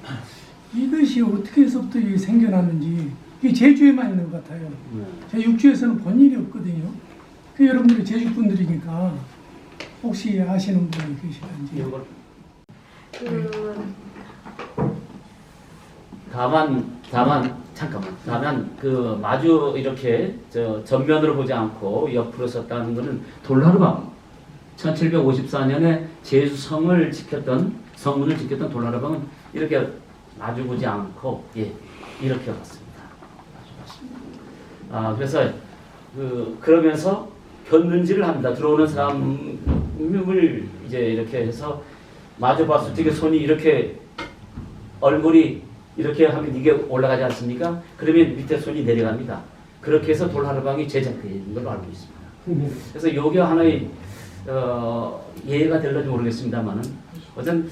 이것이 어떻게 해서부터 이게 생겨났는지 이게 제주에만 있는 것 같아요. 제 육지에서는 본 일이 없거든요. 그 여러분들이 제주 분들이니까 혹시 아시는 분이 계시는지. 다만 그 마주 이렇게 전면으로 보지 않고 옆으로 섰다는 것은 돌하르방 1754년에 제주 성문을 지켰던 돌하르방은 이렇게 마주 보지 않고 이렇게 왔습니다. 그래서 그러면서 견눈질을 합니다. 들어오는 사람을 이제 이렇게 해서 마주 봤을 때 손이 이렇게 얼굴이 이렇게 하면 이게 올라가지 않습니까? 그러면 밑에 손이 내려갑니다. 그렇게 해서 돌하르방이 제작되어 있는 걸로 알고 있습니다. 그래서 이게 하나의 예가 될지 모르겠습니다만은 어떤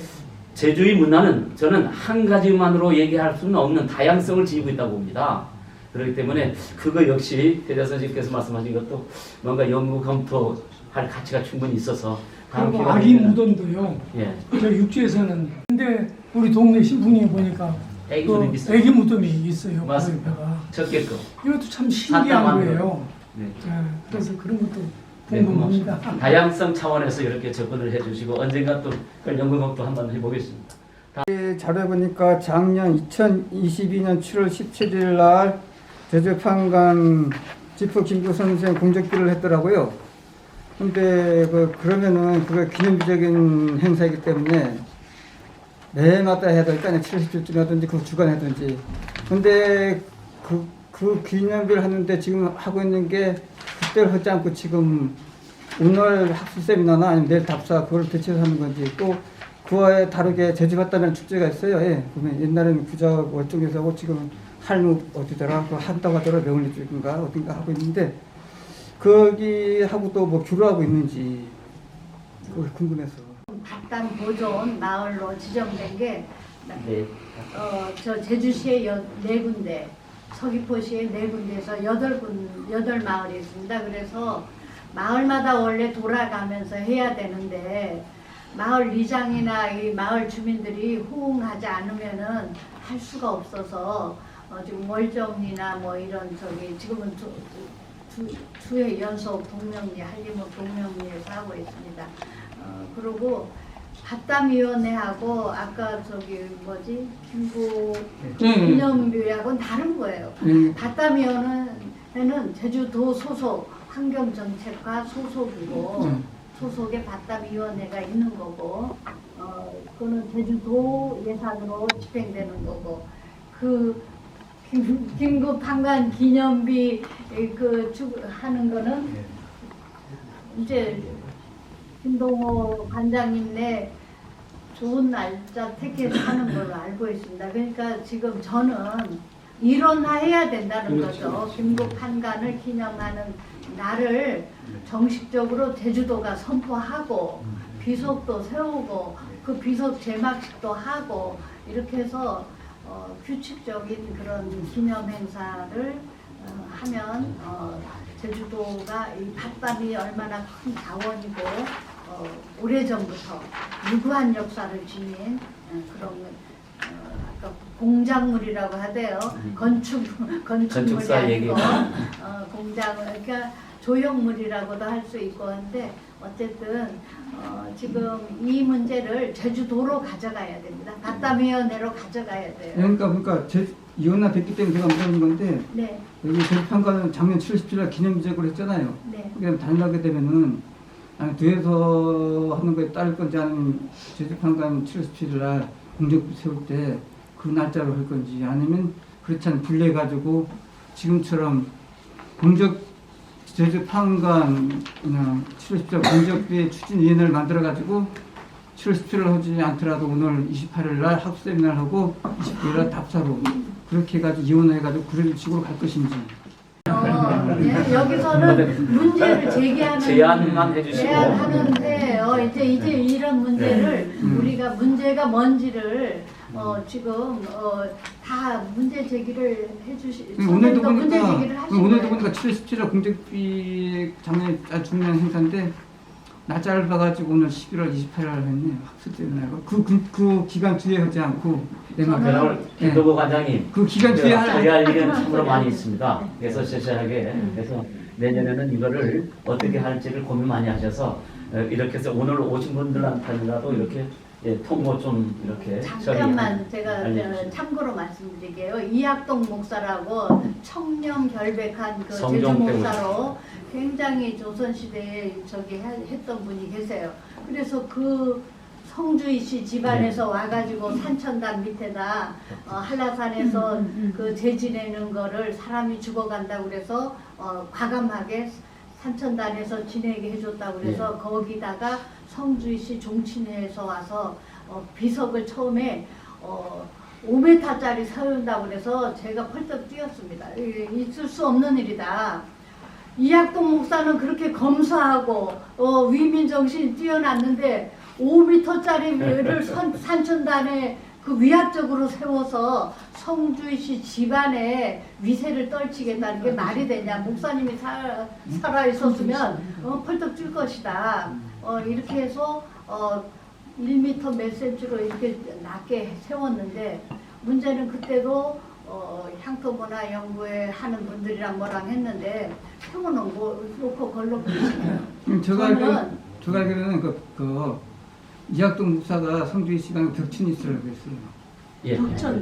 제주의 문화는 저는 한 가지만으로 얘기할 수는 없는 다양성을 지니고 있다고 봅니다. 그렇기 때문에 그거 역시 대자 선생님께서 말씀하신 것도 뭔가 연구 검토할 가치가 충분히 있어서 그리고 아기 무덤도요. 저 육지에서는 근데 우리 동네 신풍리에 보니까 애기 무덤이 있어요. 맞습니다. 첫째 거. 이것도 참 신기한 거예요. 네. 그래서 그런 것도 궁금합니다. 다양성 차원에서 이렇게 접근을 해주시고 언젠가 또 그걸 연구 검토 한번 해보겠습니다. 자료에 보니까 작년 2022년 7월 17일 날 제주 판관 지프 김구 선생 공적기를 했더라고요. 근데 그러면은 그게 기념비적인 행사이기 때문에 매마다 해야 될거 아니에요. 70주년이라든지 그 주간 하든지. 근데 그 기념비를 하는데 지금 하고 있는 게 그때를 하지 않고 지금 오늘 학술 세미나나 아니면 내일 답사 그걸 대체해서 하는 건지 또 그와에 다르게 제주바다면 축제가 있어요. 그러면 옛날에는 구작 월정에서 하고 지금 할무 어디더라 그 한다고 하더라 명월리 쪽인가 어딘가 하고 있는데 거기하고도 뭐 교류하고 있는지 그걸 궁금해서. 바담 보존 마을로 지정된 게 저 제주시에 4군데, 서귀포시에 4군데에서 8 마을이 있습니다. 그래서 마을마다 원래 돌아가면서 해야 되는데 마을 이장이나 이 마을 주민들이 호응하지 않으면은 할 수가 없어서 지금 월정리나 뭐 이런 지금은 두 해 연속 동명리 한림읍 동명리에서 하고 있습니다. 그리고 바담위원회하고 아까 김구 기념비하고는 다른 거예요. 바담위원회는 제주도 소속 환경정책과 소속이고 소속의 바담위원회가 있는 거고 그거는 제주도 예산으로 집행되는 거고 김구 판관 기념비 하는 거는 이제 김동호 관장님네 좋은 날짜 택해서 하는 걸로 알고 있습니다. 그러니까 지금 저는 일원화해야 된다는 거죠. 김국 판관을 기념하는 날을 정식적으로 제주도가 선포하고 비석도 세우고 그 비석 제막식도 하고 이렇게 해서 규칙적인 그런 기념 행사를 하면 제주도가 이 밭담이 얼마나 큰 자원이고 오래전부터 유구한 역사를 지닌 그런 아까 공작물이라고 하대요. 건축물이 건축사 얘기. 아니고 공작물 그러니까 조형물이라고도 할 수 있고 한데 어쨌든 지금 이 문제를 제주도로 가져가야 됩니다. 밭담위원회로 가져가야 돼요. 그러니까 이혼나 됐기 때문에 제가 물어본 건데 네. 여기 제주판관은 작년 7월 17일 기념비적으로 했잖아요. 네. 그럼 단일하게 되면은 뒤에서 하는 거에 따를 건지 아니면 제주판관 7월 17일 날 공적비 세울 때 그 날짜로 할 건지 아니면 그렇지 않으면 분리해가지고 지금처럼 제주판관 7월 17일 공적비 추진위원회를 만들어가지고 7월 17일 하지 않더라도 오늘 28일 날 학수 세미나를 하고 29일 날 답사로 그렇게 해가지고 이혼해가지고 그런 식으로 갈 것인지. 예, 여기서는 문제를 제안만 해주시고. 제안하는데 이제 이런 문제를 우리가 문제가 뭔지를 지금 다 문제 제기를 해주시. 오늘도 문제 제기를 하시고. 오늘도 보니까 7월 17일 공적비 작년에 중요한 행사인데 날짜를 봐가지고 오늘 11월 28일 날 했네요. 학습 세미나가 그 기간 뒤에 하지 않고 오늘 김도구 관장님 그 기간 뒤에 할 일은 참으로 많이 있습니다. 그래서 세세하게 그래서 내년에는 이거를 어떻게 할지를 고민 많이 하셔서 이렇게 해서 오늘 오신 분들한테라도 이렇게 통보 좀 이렇게 잠깐만 제가 참고로 말씀드릴게요. 이학동 목사라고 청렴 결백한 그 제주 목사로 굉장히 조선시대에 했던 분이 계세요. 그래서 그 성주희 씨 집안에서 와가지고 산천단 밑에다 한라산에서 그 재지내는 거를 사람이 죽어간다고 그래서 과감하게 산천단에서 지내게 해줬다고 그래서 거기다가 성주희 씨 종친회에서 와서 비석을 처음에 5m짜리 세운다고 그래서 제가 펄떡 뛰었습니다. 있을 수 없는 일이다. 이학동 목사는 그렇게 검소하고 위민정신이 뛰어났는데 5m짜리를 산천단에 그 위압적으로 세워서 성주희 씨 집안에 위세를 떨치겠다는 게 말이 되냐. 목사님이 살아 있었으면 펄떡 뛸 것이다. 이렇게 해서 1m 몇 cm로 이렇게 낮게 세웠는데 문제는 그때도 향토문화 연구회 하는 분들이랑 뭐랑 했는데 세워놓고 걸로 붙이네요. 제가 알기로는 그 이학동 목사가 성주희 씨가 덕친이 있으라고 했어요.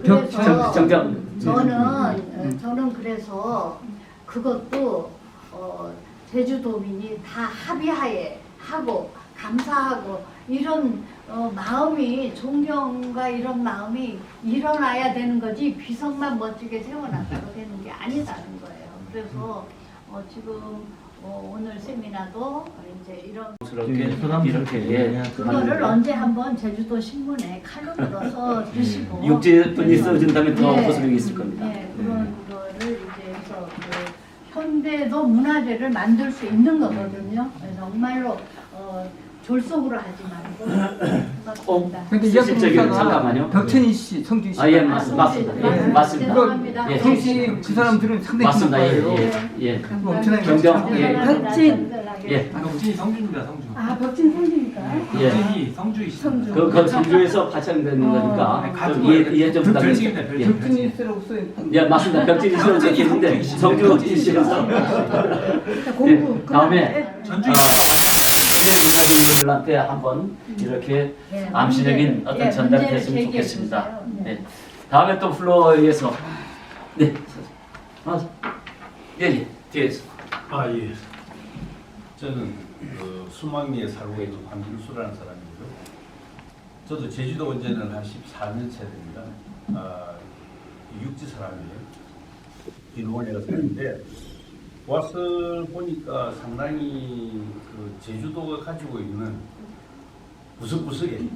덕천. 그래서 저는 그래서 그것도 제주도민이 다 합의하에 하고 감사하고 이런 마음이 존경과 이런 마음이 일어나야 되는 거지 비석만 멋지게 세워놨다고 되는 게 아니다는 거예요. 그래서 지금 오늘 세미나도 이제 이런 이렇게 그거를 언제 한번 제주도 신문에 칼럼으로 써주시고 육지분이 써준다면 더 호소력이 있을 겁니다. 그런 거를 이제 해서 현대도 문화재를 만들 수 있는 거거든요. 정말로 졸속으로 하지 말고. 근데 이학동 잠깐만요. 덕천이 씨, 성주희 씨. 예, 맞습니다. 맞습니다. 성주희 그 사람들은 상당히 맞습니다. 경정. 덕진이 성주입니다. 성주. 덕진 성주니까. 덕진이 성주이 씨. 그 성주에서 파생되는 거니까 좀 이해 좀 부탁드립니다. 덕진이 씨라고 써요. 예, 맞습니다. 덕진이 씨라고 적혀있는데 성주 씨에서 다음에 전주 문화주민들한테 한번 이렇게 암시적인 어떤 전달이 됐으면 좋겠습니다. 네. 다음에 또 플로어에서 뒤에서 예. 저는 수망리에 살고 있는 황길수라는 사람이고요. 저도 제주도 온 지는 한 14년째 됩니다. 육지 사람이에요. 일본에 사는데 와서 보니까 상당히 그 제주도가 가지고 있는 구석구석에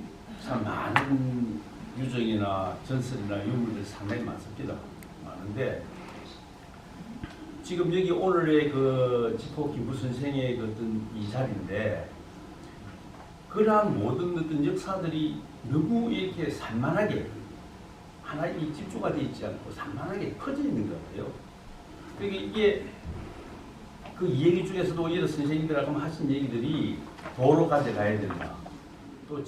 참 많은 유적이나 전설이나 유물들이 상당히 많습니다. 많은데 지금 여기 오늘의 그 지포 김구 선생의 그 어떤 이 자리인데 그러한 모든 어떤 역사들이 너무 이렇게 산만하게 하나에 집중화 되어 있지 않고 산만하게 퍼져 있는 것 같아요. 그러니까 이게 그 얘기 중에서도 여러 선생님들하고 하신 얘기들이 도로 가져가야 된다. 또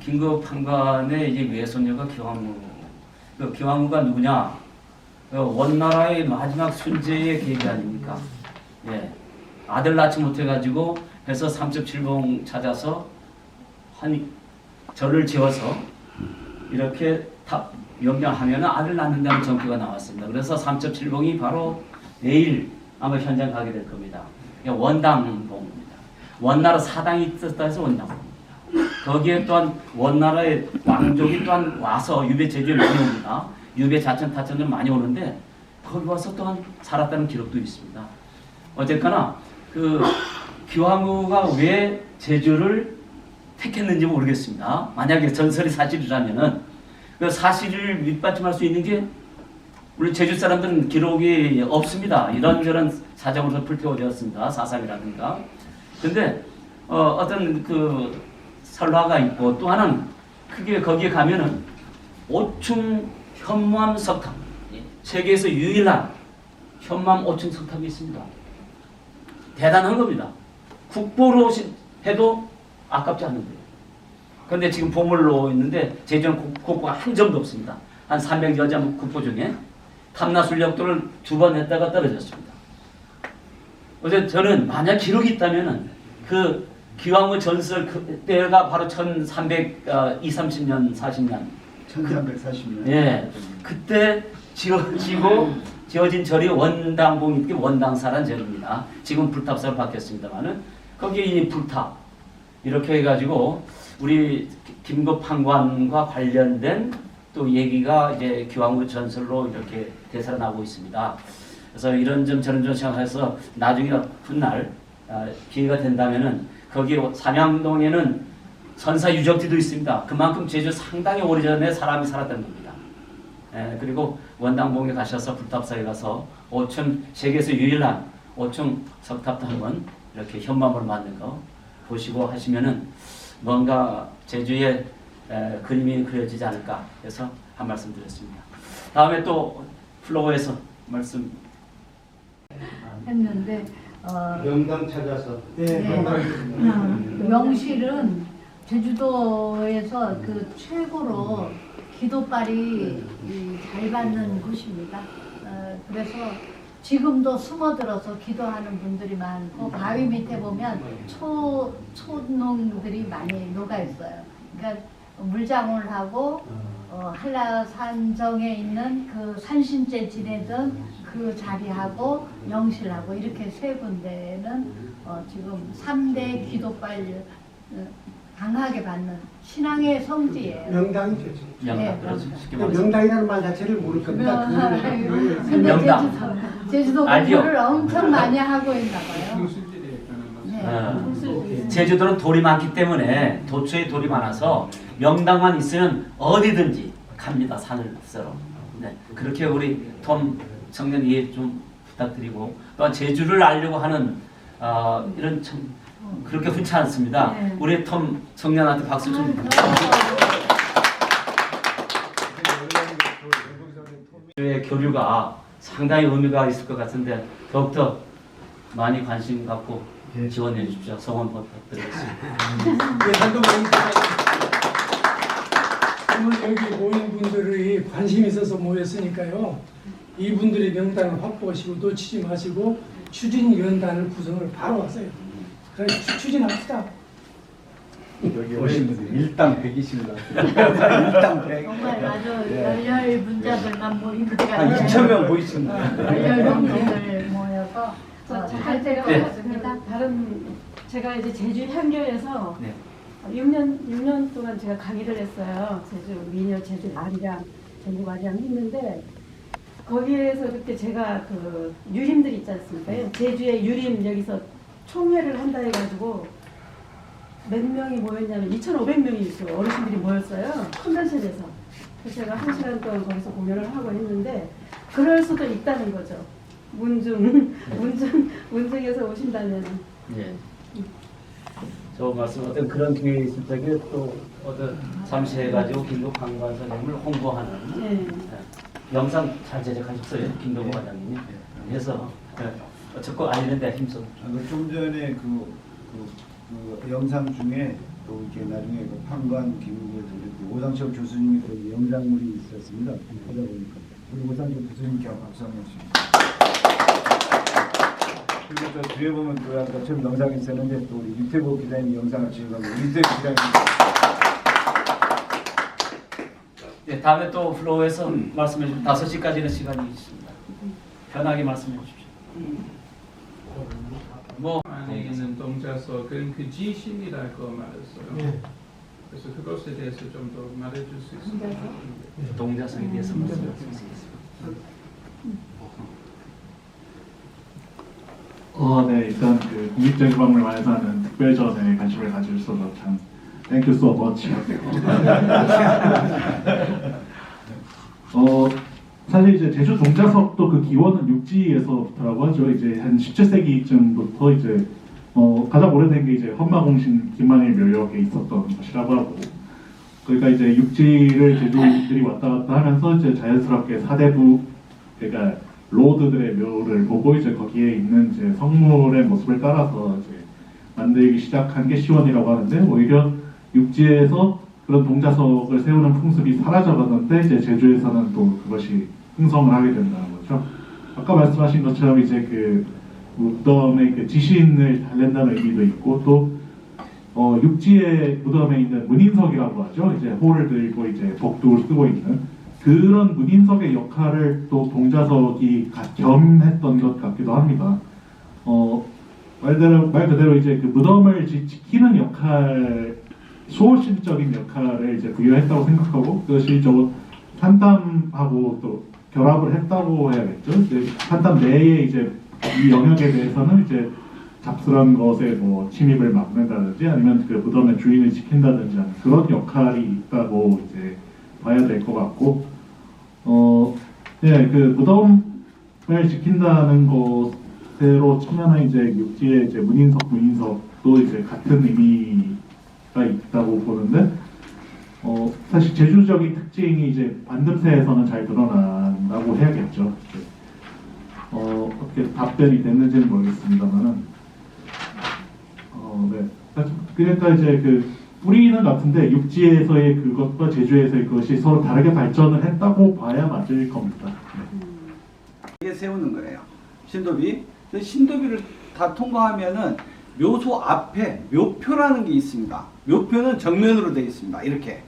김구 판관의 이제 외손녀가 기왕후. 그 기왕후가 누구냐? 그 원나라의 마지막 순재의 계기 아닙니까? 예. 아들 낳지 못해가지고 해서 삼첩칠봉 찾아서 한 절을 지어서 이렇게 명령하면 아들 낳는다는 전표가 나왔습니다. 그래서 삼첩칠봉이 바로 내일 아마 현장 가게 될 겁니다. 원당봉입니다. 원나라 사당이 있었다 해서 원당봉입니다. 거기에 또한 원나라의 왕족이 또한 와서 유배 제주에 많이 옵니다. 유배 자천 타천들 많이 오는데 거기 와서 또한 살았다는 기록도 있습니다. 어쨌거나 그 기왕후가 왜 제주를 택했는지 모르겠습니다. 만약에 전설이 사실이라면은 그 사실을 밑받침할 수 있는 게 우리 제주 사람들은 기록이 없습니다. 이런저런 사정으로 불태워졌습니다. 사상이라든가. 근데 어떤 그 설화가 있고 또 하나는 크게 거기에 가면은 오충 현무암 석탑, 세계에서 유일한 현무암 오충 석탑이 있습니다. 대단한 겁니다. 국보로 해도 아깝지 않는데요. 그런데 지금 보물로 있는데 제주는 국보가 한 점도 없습니다. 한 300여 점 국보 중에 탐나술력도를 2번 했다가 떨어졌습니다. 어제 저는 만약 기록이 있다면은 그 기왕후 전설 그때가 바로 1330년 40년 1340년. 예, 그때 지어진 절이 원당봉이 원당사란 절입니다. 지금 불탑사로 바뀌었습니다만은 거기에 이 불탑 이렇게 해가지고 우리 김구 판관과 관련된 또 얘기가 이제 기왕후 전설로 이렇게 되살아나고 있습니다. 그래서 이런 점 저런 점 생각해서 나중에 훗날 기회가 된다면은 거기 삼양동에는 선사 유적지도 있습니다. 그만큼 제주 상당히 오래전에 사람이 살았다는 겁니다. 그리고 원당봉에 가셔서 불탑사에 가서 오충 세계에서 유일한 오충 석탑도 한번 이렇게 현마으로 만든 거 보시고 하시면은 뭔가 제주에 그림이 그려지지 않을까 해서 한 말씀 드렸습니다. 다음에 또 플로어에서 말씀 했는데 명당 찾아서 명실은 제주도에서 그 최고로 기도빨이 잘 받는 곳입니다. 그래서 지금도 숨어들어서 기도하는 분들이 많고 바위 밑에 보면 초농들이 많이 녹아 있어요. 그러니까 물장을 하고 한라산정에 있는 그 산신제 지내던 그 자리하고 명실하고 이렇게 세 군데는 지금 3대 기도빨 강하게 받는 신앙의 성지예요. 명당이죠. 네, 명당이라는 말 자체를 모를 겁니다. 근데 제주도 공부를 엄청 많이 하고 있나 봐요. 제주도는 돌이 많기 때문에 도처에 돌이 많아서 명당만 있으면 어디든지 갑니다. 산을 쓰러. 네, 그렇게 우리 톰 청년 이해 좀 부탁드리고 또 제주를 알려고 하는 이런 참 그렇게 흔치 않습니다. 네. 우리 톰 청년한테 박수 좀. 교류가 상당히 의미가 있을 것 같은데 더욱더 많이 관심 갖고 지원해 주십시오. 성원 부탁드리겠습니다. 오늘 여기 모인 분들이 관심이 있어서 모였으니까요. 이분들의 명단을 확보하시고 놓치지 마시고 추진위원단을 구성을 바로 하세요. 그래서 추진합시다. 여기 오신 분들 일당 120명. 일당 100. 정말 맞아. 열렬 분자들만 모이고 한 2,000명 모이십니다. 열렬 분자들 모여서 잘 될 것 같습니다. 다른 제가 이제 제주 향교에서 네. 6년 동안 제가 강의를 했어요. 제주 미녀 제주 마리랑 제주 마리랑 했는데 거기에서 그때 제가 그 유림들 있지 않습니까? 제주의 유림 여기서 총회를 한다 해가지고 몇 명이 모였냐면 2,500명이 있어요. 어르신들이 모였어요. 컨벤션에서. 그래서 제가 1시간 동안 거기서 공연을 하고 했는데 그럴 수도 있다는 거죠. 문중에서 오신다면. 예. 저 말씀 어떤 그런 기회 있을 적에 또 어떤 잠시 해가지고 김도 강관 선생님을 홍보하는 영상 잘 제작하셨어요, 김동호 과장님이. 그래서 적극 알리는 데 힘써. 좀 전에 그 영상 중에 또 이렇게 나중에 그 판관 김구 오상철 교수님이 또 영상물이 있었습니다. 보다 보니까 우리 오상철 교수님께 박수 한번 주십시오. 그리고 또 뒤에 보면 또 아까 처음 영상이 있었는데 또 우리 유태보 기자님이 영상을 찍어가고 유태보 기자님. 네, 다음에 또 플로우에서 말씀해 주시면 5시까지는 시간이 있습니다. 편하게 말씀해 주십시오. 뭐 안에 있는 동자석은 그 지신이라고 말했어요. 네. 그래서 그것에 대해서 좀 더 말해줄 수 있을까요? 동자석에 대해서 말씀해 주시겠습니다. 네, 일단 그 국립재주박물관에서 하는 특별전에 관심을 가지셔서 참 Thank you so much. 사실 이제 제주 동자석도 그 기원은 육지에서부터라고 하죠. 이제 한 17세기쯤부터 이제 가장 오래된 게 이제 험마공신 김만일 묘역에 있었던 것이라고 하고, 그러니까 이제 육지를 제주인들이 왔다 갔다 하면서 이제 자연스럽게 사대부, 그러니까 로드들의 묘를 보고 이제 거기에 있는 이제 성물의 모습을 따라서 이제 만들기 시작한 게 시원이라고 하는데, 오히려 육지에서 그런 동자석을 세우는 풍습이 사라져가는데 이제 제주에서는 또 그것이 흥성을 하게 된다는 거죠. 아까 말씀하신 것처럼 이제 그 무덤의 그 지신을 달랜다는 의미도 있고, 또 육지의 무덤에 있는 문인석이라고 하죠. 이제 호를 들고 이제 복도를 쓰고 있는 그런 문인석의 역할을 또 동자석이 겸했던 것 같기도 합니다. 말 그대로 이제 그 무덤을 지키는 역할, 수호신적인 역할을 이제 부여했다고 생각하고, 그것이 저 산담하고 또 결합을 했다고 해야겠죠. 이제 산담 내에 이제 이 영역에 대해서는 이제 잡스러운 것에 뭐 침입을 막는다든지 아니면 그 무덤의 주인을 지킨다든지 하는 그런 역할이 있다고 이제 봐야 될 것 같고, 네, 그 무덤을 지킨다는 것으로 치면은 이제 육지의 이제 문인석도 이제 같은 의미가 있다고 보는데, 사실 제주적인 특징이 이제 반듬새에서는 잘 드러난다고 해야겠죠. 어떻게 답변이 됐는지는 모르겠습니다만은, 네. 그러니까 이제 그 뿌리는 같은데 육지에서의 그것과 제주에서의 그것이 서로 다르게 발전을 했다고 봐야 맞을 겁니다. 이게 세우는 거예요. 신도비. 신도비를 다 통과하면은 묘소 앞에 묘표라는 게 있습니다. 묘표는 정면으로 되어 있습니다. 이렇게.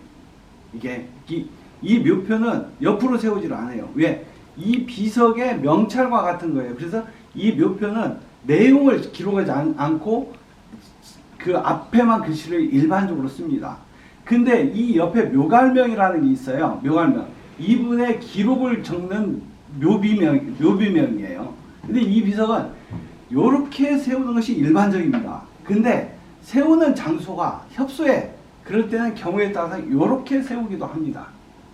이 묘표는 옆으로 세우질 않아요. 왜? 이 비석의 명찰과 같은 거예요. 그래서 이 묘표는 내용을 기록하지 않고 그 앞에만 글씨를 일반적으로 씁니다. 근데 이 옆에 묘갈명이라는 게 있어요. 묘갈명. 이분의 기록을 적는 묘비명이에요. 근데 이 비석은 이렇게 세우는 것이 일반적입니다. 근데 세우는 장소가 협소해. 그럴 때는 경우에 따라서 이렇게 세우기도 합니다.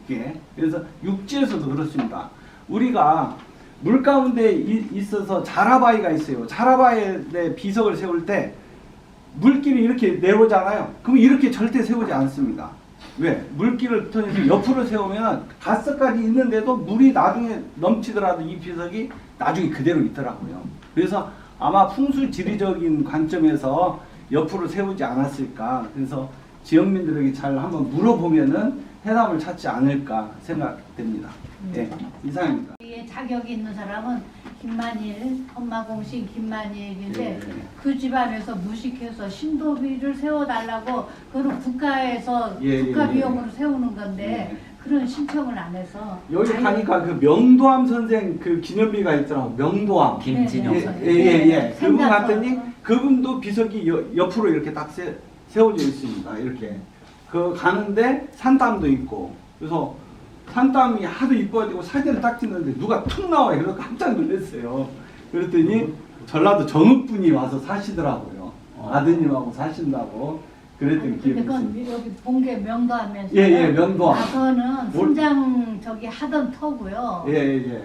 이게. 그래서 육지에서도 그렇습니다. 우리가 물 가운데 있어서 자라바위가 있어요. 자라바위에 비석을 세울 때 물길이 이렇게 내려오잖아요. 그럼 이렇게 절대 세우지 않습니다. 왜? 물길을 통해서 옆으로 세우면 가스까지 있는데도 물이 나중에 넘치더라도 이 비석이 나중에 그대로 있더라고요. 그래서 아마 풍수지리적인 관점에서 옆으로 세우지 않았을까. 그래서 지역민들에게 잘 한번 물어보면은 해답을 찾지 않을까 생각됩니다. 네, 이상입니다. 에 자격이 있는 사람은 김만일, 험마공신 김만일인데 그 집안에서 무식해서 신도비를 세워달라고 그걸 국가에서 국가 비용으로 세우는 건데 그런 신청을 안 해서 여기 가니까 그 명도암 선생 그 기념비가 있더라고. 명도암 김진영 선생. 예예예. 그분 갔더니 그분도 비석이 옆으로 이렇게 딱 세워져 있습니다. 이렇게 그 가는데 산담도 있고 그래서 산담이 하도 이뻐가지고 사진을 딱 찍는데 누가 툭 나와요. 그래서 깜짝 놀랐어요. 그랬더니 전라도 정읍분이 와서 사시더라고요. 아드님하고 사신다고 그랬더니 기억이 있습니다. 여기 본게 명도하면서 예예 명도암. 그거는 순장 저기 하던 터고요. 예예.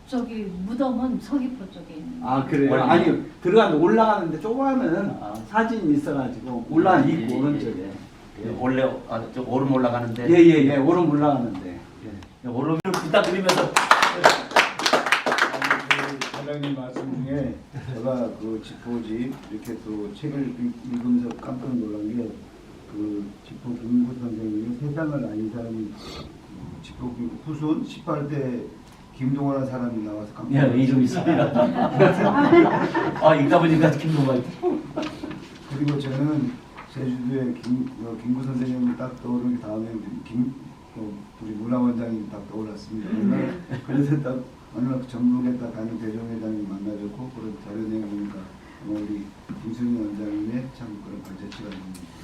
저기 무덤은 서귀포 쪽에 있는. 아 그래요? 원래- 아니 들어가는데 올라가는데 조그마한 사진이 있어가지고 올라가 있고 예, 오른쪽에. 원래 저 오름 올라가는데. 예예예 오름 올라가는데. 오름을 부탁드리면서. 사장님 말씀 중에 제가 그 지포집 이렇게 또 책을 읽으면서 깜짝 놀란 게 그 지포 김구 선생님이 세상을 아는 사람이 지포 후손 18대 김동원이라는 사람이 나와서 깜짝 놀랐어요. 예, 이름 있습니다. 아, 읽다 보니까 김동원. 그리고 저는 제주도에 김구 선생님이 딱 떠오르기 다음에 우리 문화원장이 딱 떠올랐습니다. 그래서 딱 어느 날 전북에 딱 가는 대종회장님 만나뵙고 그런 자료 내용이니까 우리 김순희 원장님의 참 그런 발제치가 있습니다.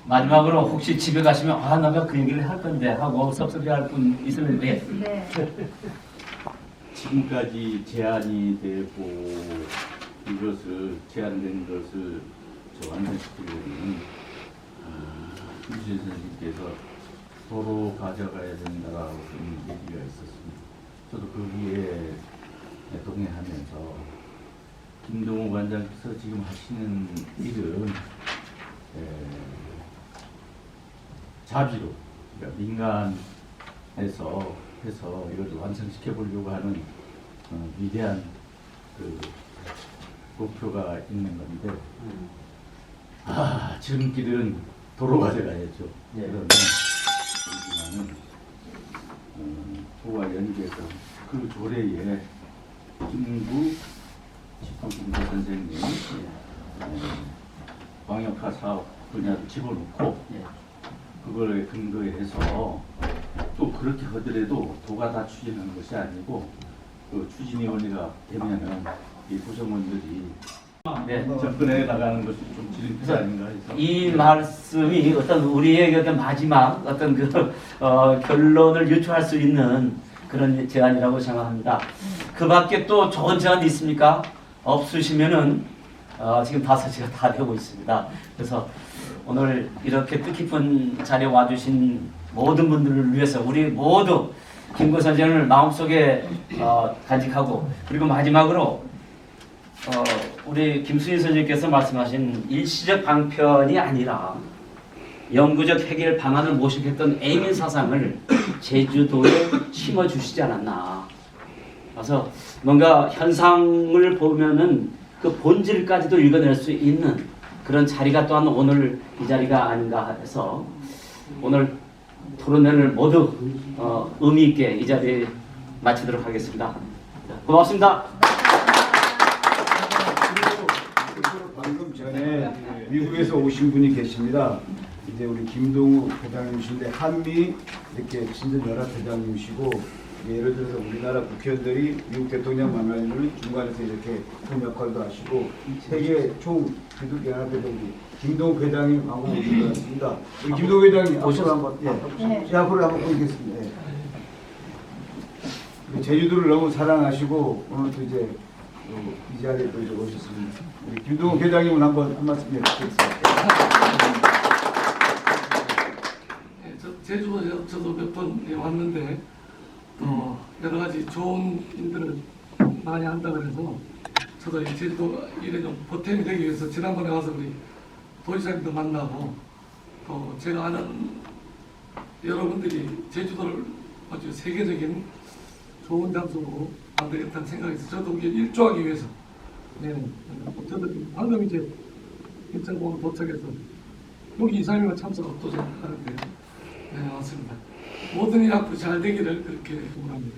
마지막으로 혹시 집에 가시면 아 내가 그 얘기를 할 건데 하고 섭섭해할 분 있으면 네. 지금까지 제안이 되고 이것을 제안된 것을 완성시키려면 김수희 선생님께서 도로 가져가야 된다라고 얘기가 있었습니다. 저도 거기에 동의하면서 김동욱 관장께서 지금 하시는 일은 자비로 그러니까 민간에서 해서 이걸 완성시켜 보려고 하는 위대한 그 목표가 있는 건데 지름길은 도로 가져가야죠. 그러면 우리나라는 도와 연계해서 그 조례에 김구 지포김구 선생님 광역화 사업 분야를 집어넣고 그걸 근거해서 또 그렇게 하더라도 도가 다 추진하는 것이 아니고 그 추진위원회가 되면은 이 구성원들이 접근해 나가는 것이 좀 지름길 아닌가 해서 이 말씀이 어떤 우리의 어떤 마지막 어떤 그 결론을 유추할 수 있는 그런 제안이라고 생각합니다. 그 밖에 또 좋은 제안이 있습니까? 없으시면은 지금 5시가 다 되고 있습니다. 그래서 오늘 이렇게 뜻깊은 자리에 와주신 모든 분들을 위해서 우리 모두 김구 선생을 마음속에 간직하고 그리고 마지막으로 우리 김수희 선생님께서 말씀하신 일시적 방편이 아니라 영구적 해결 방안을 모색했던 에이민 사상을 제주도에 심어주시지 않았나. 그래서 뭔가 현상을 보면은 그 본질까지도 읽어낼 수 있는 그런 자리가 또한 오늘 이 자리가 아닌가 해서 오늘 토론회를 모두 의미 있게 이 자리에 마치도록 하겠습니다. 고맙습니다. 방금 전에 미국에서 오신 분이 계십니다. 이제 우리 김동욱 회장님이신데 한미 이렇게 친전연합회장님이시고 예를 들어서 우리나라 국회의원들이 미국 대통령 만나면 중간에서 이렇게 큰 역할도 하시고 세계 총 기독연합회장 김동욱 회장님하고 오신 것 같습니다. 우리 김동욱 회장님 앞으로 한번 앞으로 한번 보겠습니다. 제주도를 너무 사랑하시고 오늘 또 이제 이 자리에 또 이제 오셨습니다. 우리 김동욱 회장님은 한번 한 말씀 해주시겠습니다. 제주도 저도 몇 번 왔는데 또 여러 가지 좋은 일들을 많이 한다 그래서 저도 이 제주도 일에 좀 보탬이 되기 위해서 지난번에 와서 우리 도지사님도 만나고 또 제가 아는 여러분들이 제주도를 아주 세계적인 좋은 장소로 만들겠다는 생각이 있어서 저도 이게 일조하기 위해서 저도 방금 이제 인천공항 도착해서 여기 이사님과 참석하고 도착하는데 왔습니다. 모든 일 앞으로 잘 되기를 그렇게 기원합니다.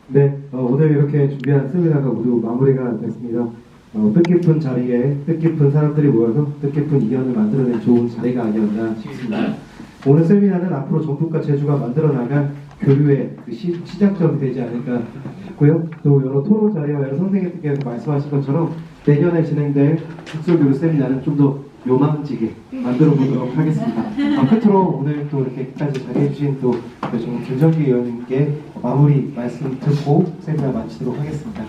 네, 오늘 이렇게 준비한 세미나가 모두 마무리가 됐습니다. 뜻깊은 자리에 뜻깊은 사람들이 모여서 뜻깊은 이견을 만들어낸 좋은 자리가 아니었나 싶습니다. 오늘 세미나는 앞으로 전북과 제주가 만들어나갈 교류의 그 시작점이 되지 않을까 싶고요. 또 여러 토론 자리와 여러 선생님께서 말씀하신 것처럼 내년에 진행될 특수교류 세미나는 좀 더 요망지게 만들어 보도록 하겠습니다. 끝으로 오늘 또 이렇게까지 자리해주신 또 김정기 의원님께 마무리 말씀 듣고 세미나 마치도록 하겠습니다.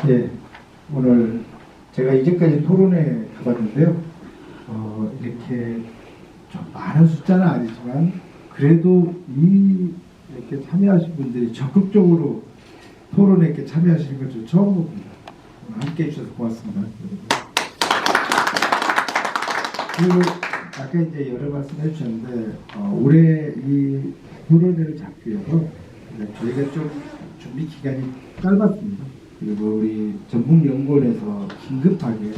네, 오늘 제가 이제까지 토론회 가봤는데요. 이렇게 좀 많은 숫자는 아니지만 그래도 이렇게 참여하신 분들이 적극적으로 토론에 이렇게 참여하시는 걸 좀 처음 봅니다. 함께 해주셔서 고맙습니다. 그리고 아까 이제 여러 말씀 해주셨는데 올해 이 토론회를 잡기 위해서 저희가 좀 준비 기간이 짧았습니다. 그리고 우리 전북연구원에서 긴급하게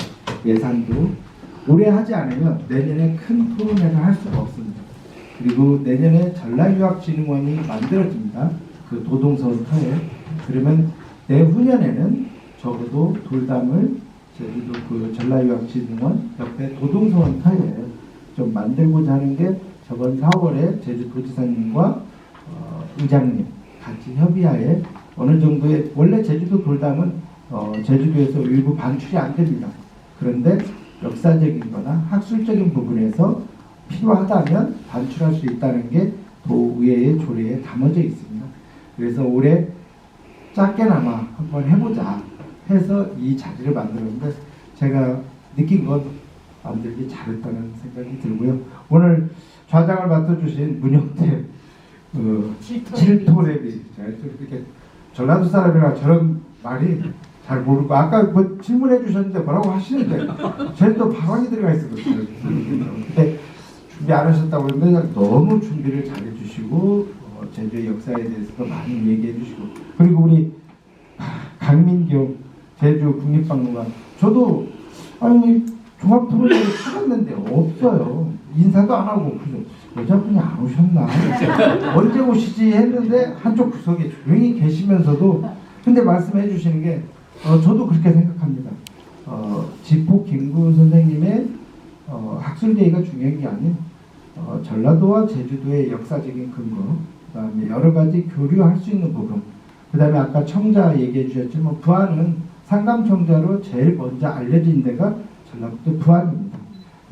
예산도 올해 하지 않으면 내년에 큰 토론회를 할 수가 없습니다. 그리고 내년에 전라유학진흥원이 만들어집니다. 그 도동서원 터에. 그러면 내후년에는 적어도 돌담을 제주도 그 전라유학진흥원 옆에 도동서원 터에 좀 만들고자 하는 게 저번 4월에 제주도지사님과 의장님 같이 협의하에 어느 정도의 원래 제주도 돌담은 제주도에서 일부 반출이 안 됩니다. 그런데 역사적인 거나 학술적인 부분에서 필요하다면 반출할 수 있다는 게 도의회의 조례에 담아져 있습니다. 그래서 올해 짧게나마 한번 해보자 해서 이 자리를 만들었는데 제가 느낀 건 만들기 잘했다는 생각이 들고요. 오늘 좌장을 맡아주신 문영태 질토랩이 제가 좀 이렇게 전라도 사람이라 저런 말이 잘 모르고 아까 뭐 질문해 주셨는데 뭐라고 하시는데 저희 또 발언이 들어가 있었거든요. 근데 준비 안 하셨다고 했는데 너무 준비를 잘 해주시고 제주의 역사에 대해서도 많이 얘기해 주시고 그리고 우리 강민경 제주 국립박물관 저도 아니 종합토론회를 찾았는데 없어요. 인사도 안 하고 그래서 여자분이 안 오셨나 언제 오시지 했는데 한쪽 구석에 조용히 계시면서도 근데 말씀해 주시는 게 저도 그렇게 생각합니다. 지포 김구 선생님의 학술대회가 중요한 게 아닌 전라도와 제주도의 역사적인 근거 그다음에 여러 가지 교류할 수 있는 부분 그다음에 아까 청자 얘기해 주셨지만 부안은 상감청자로 제일 먼저 알려진 데가 전라북도 부안입니다.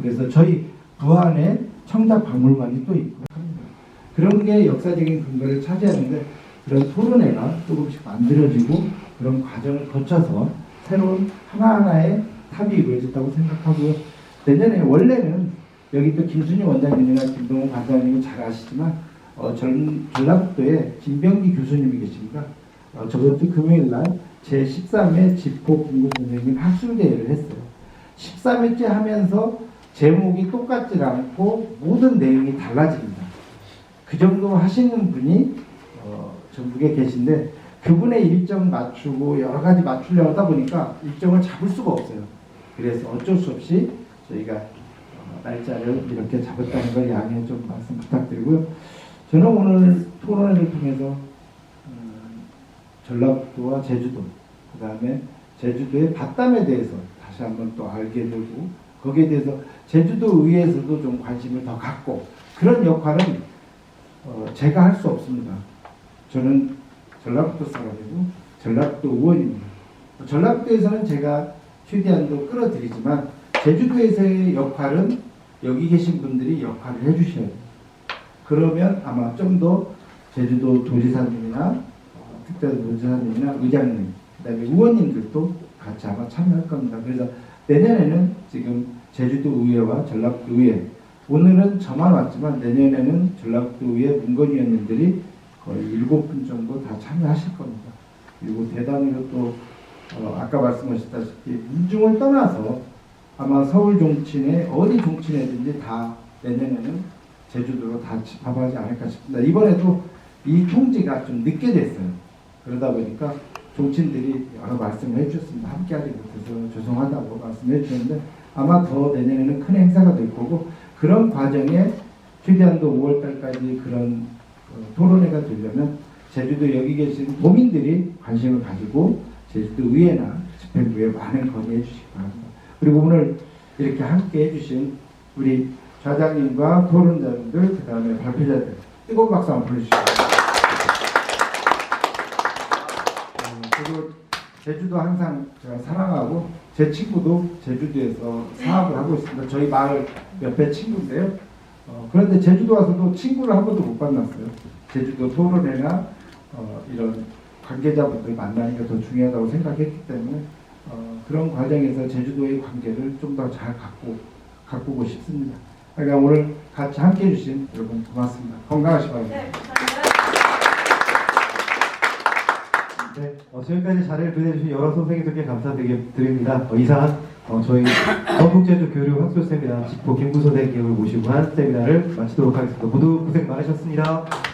그래서 저희 부안에 청자 박물관이 또 있고 그런 게 역사적인 근거를 차지하는데 그런 토론회가 조금씩 만들어지고 그런 과정을 거쳐서 새로운 하나하나의 탑이 이루어졌다고 생각하고요. 내년에 원래는 여기 또 김순희 원장님이나 김동호 과장님이 잘 아시지만 전라북도에 김병기 교수님이 계십니다. 저번 주 금요일날 제13회 지포 김구 선생님 학술대회를 했어요. 13회째 하면서 제목이 똑같지 않고 모든 내용이 달라집니다. 그 정도 하시는 분이 전국에 계신데 그분의 일정 맞추고 여러 가지 맞추려고 하다 보니까 일정을 잡을 수가 없어요. 그래서 어쩔 수 없이 저희가 날짜를 이렇게 잡았다는 걸 양해 좀 말씀 부탁드리고요. 저는 오늘 토론회를 통해서 전라북도와 제주도 그 다음에 제주도의 밭담에 대해서 다시 한번 또 알게 되고 거기에 대해서 제주도 의회에서도 좀 관심을 더 갖고 그런 역할은 제가 할 수 없습니다. 저는 전라북도 사람이고 전라북도 의원입니다. 전라북도에서는 제가 최대한도 끌어들이지만 제주도에서의 역할은 여기 계신 분들이 역할을 해주셔야 돼요. 그러면 아마 좀 더 제주도 도지사님이나 특별도지사님이나 의장님 그다음에 의원님들도 같이 아마 참여할 겁니다. 그래서 내년에는 지금 제주도 의회와 전라북도 의회 오늘은 저만 왔지만 내년에는 전라북도 의회 문건위원님들이 거의 7분 정도 다 참여하실 겁니다. 그리고 대단히로 또 아까 말씀하셨다시피 민중을 떠나서 아마 서울 종친에 어디 종친에든지 다 내년에는 제주도로 다 집합하지 않을까 싶습니다. 이번에도 이 통지가 좀 늦게 됐어요. 그러다 보니까 종친들이 여러 말씀을 해주셨습니다. 함께하지 못해서 죄송하다고 말씀해 주셨는데 아마 더 내년에는 큰 행사가 될 거고 그런 과정에 최대한도 5월달까지 그런 토론회가 되려면 제주도 여기 계신 도민들이 관심을 가지고 제주도 의회나 집행부에 많은 건의해 주시기 바랍니다. 그리고 오늘 이렇게 함께 해주신 우리 좌장님과 토론자분들 그 다음에 발표자들 뜨거운 박수 한번 보내주시기 바랍니다. 그리고 제주도 항상 제가 사랑하고 제 친구도 제주도에서 사업을 하고 있습니다. 저희 마을 옆에 친구인데요. 그런데 제주도 와서도 친구를 한 번도 못 만났어요. 제주도 토론회나 이런 관계자분들 만나는 게 더 중요하다고 생각했기 때문에 그런 과정에서 제주도의 관계를 좀 더 잘 가꾸고 싶습니다. 그러니까 오늘 같이 함께 해주신 여러분 고맙습니다. 건강하시 바랍니다. 네, 지금까지 자리를 빛내주신 여러 선생님들께 감사드립니다. 이상 저희 전국제주 교류 학술 세미나 지포 김구 선생님을 모시고 한 세미나를 마치도록 하겠습니다. 모두 고생 많으셨습니다.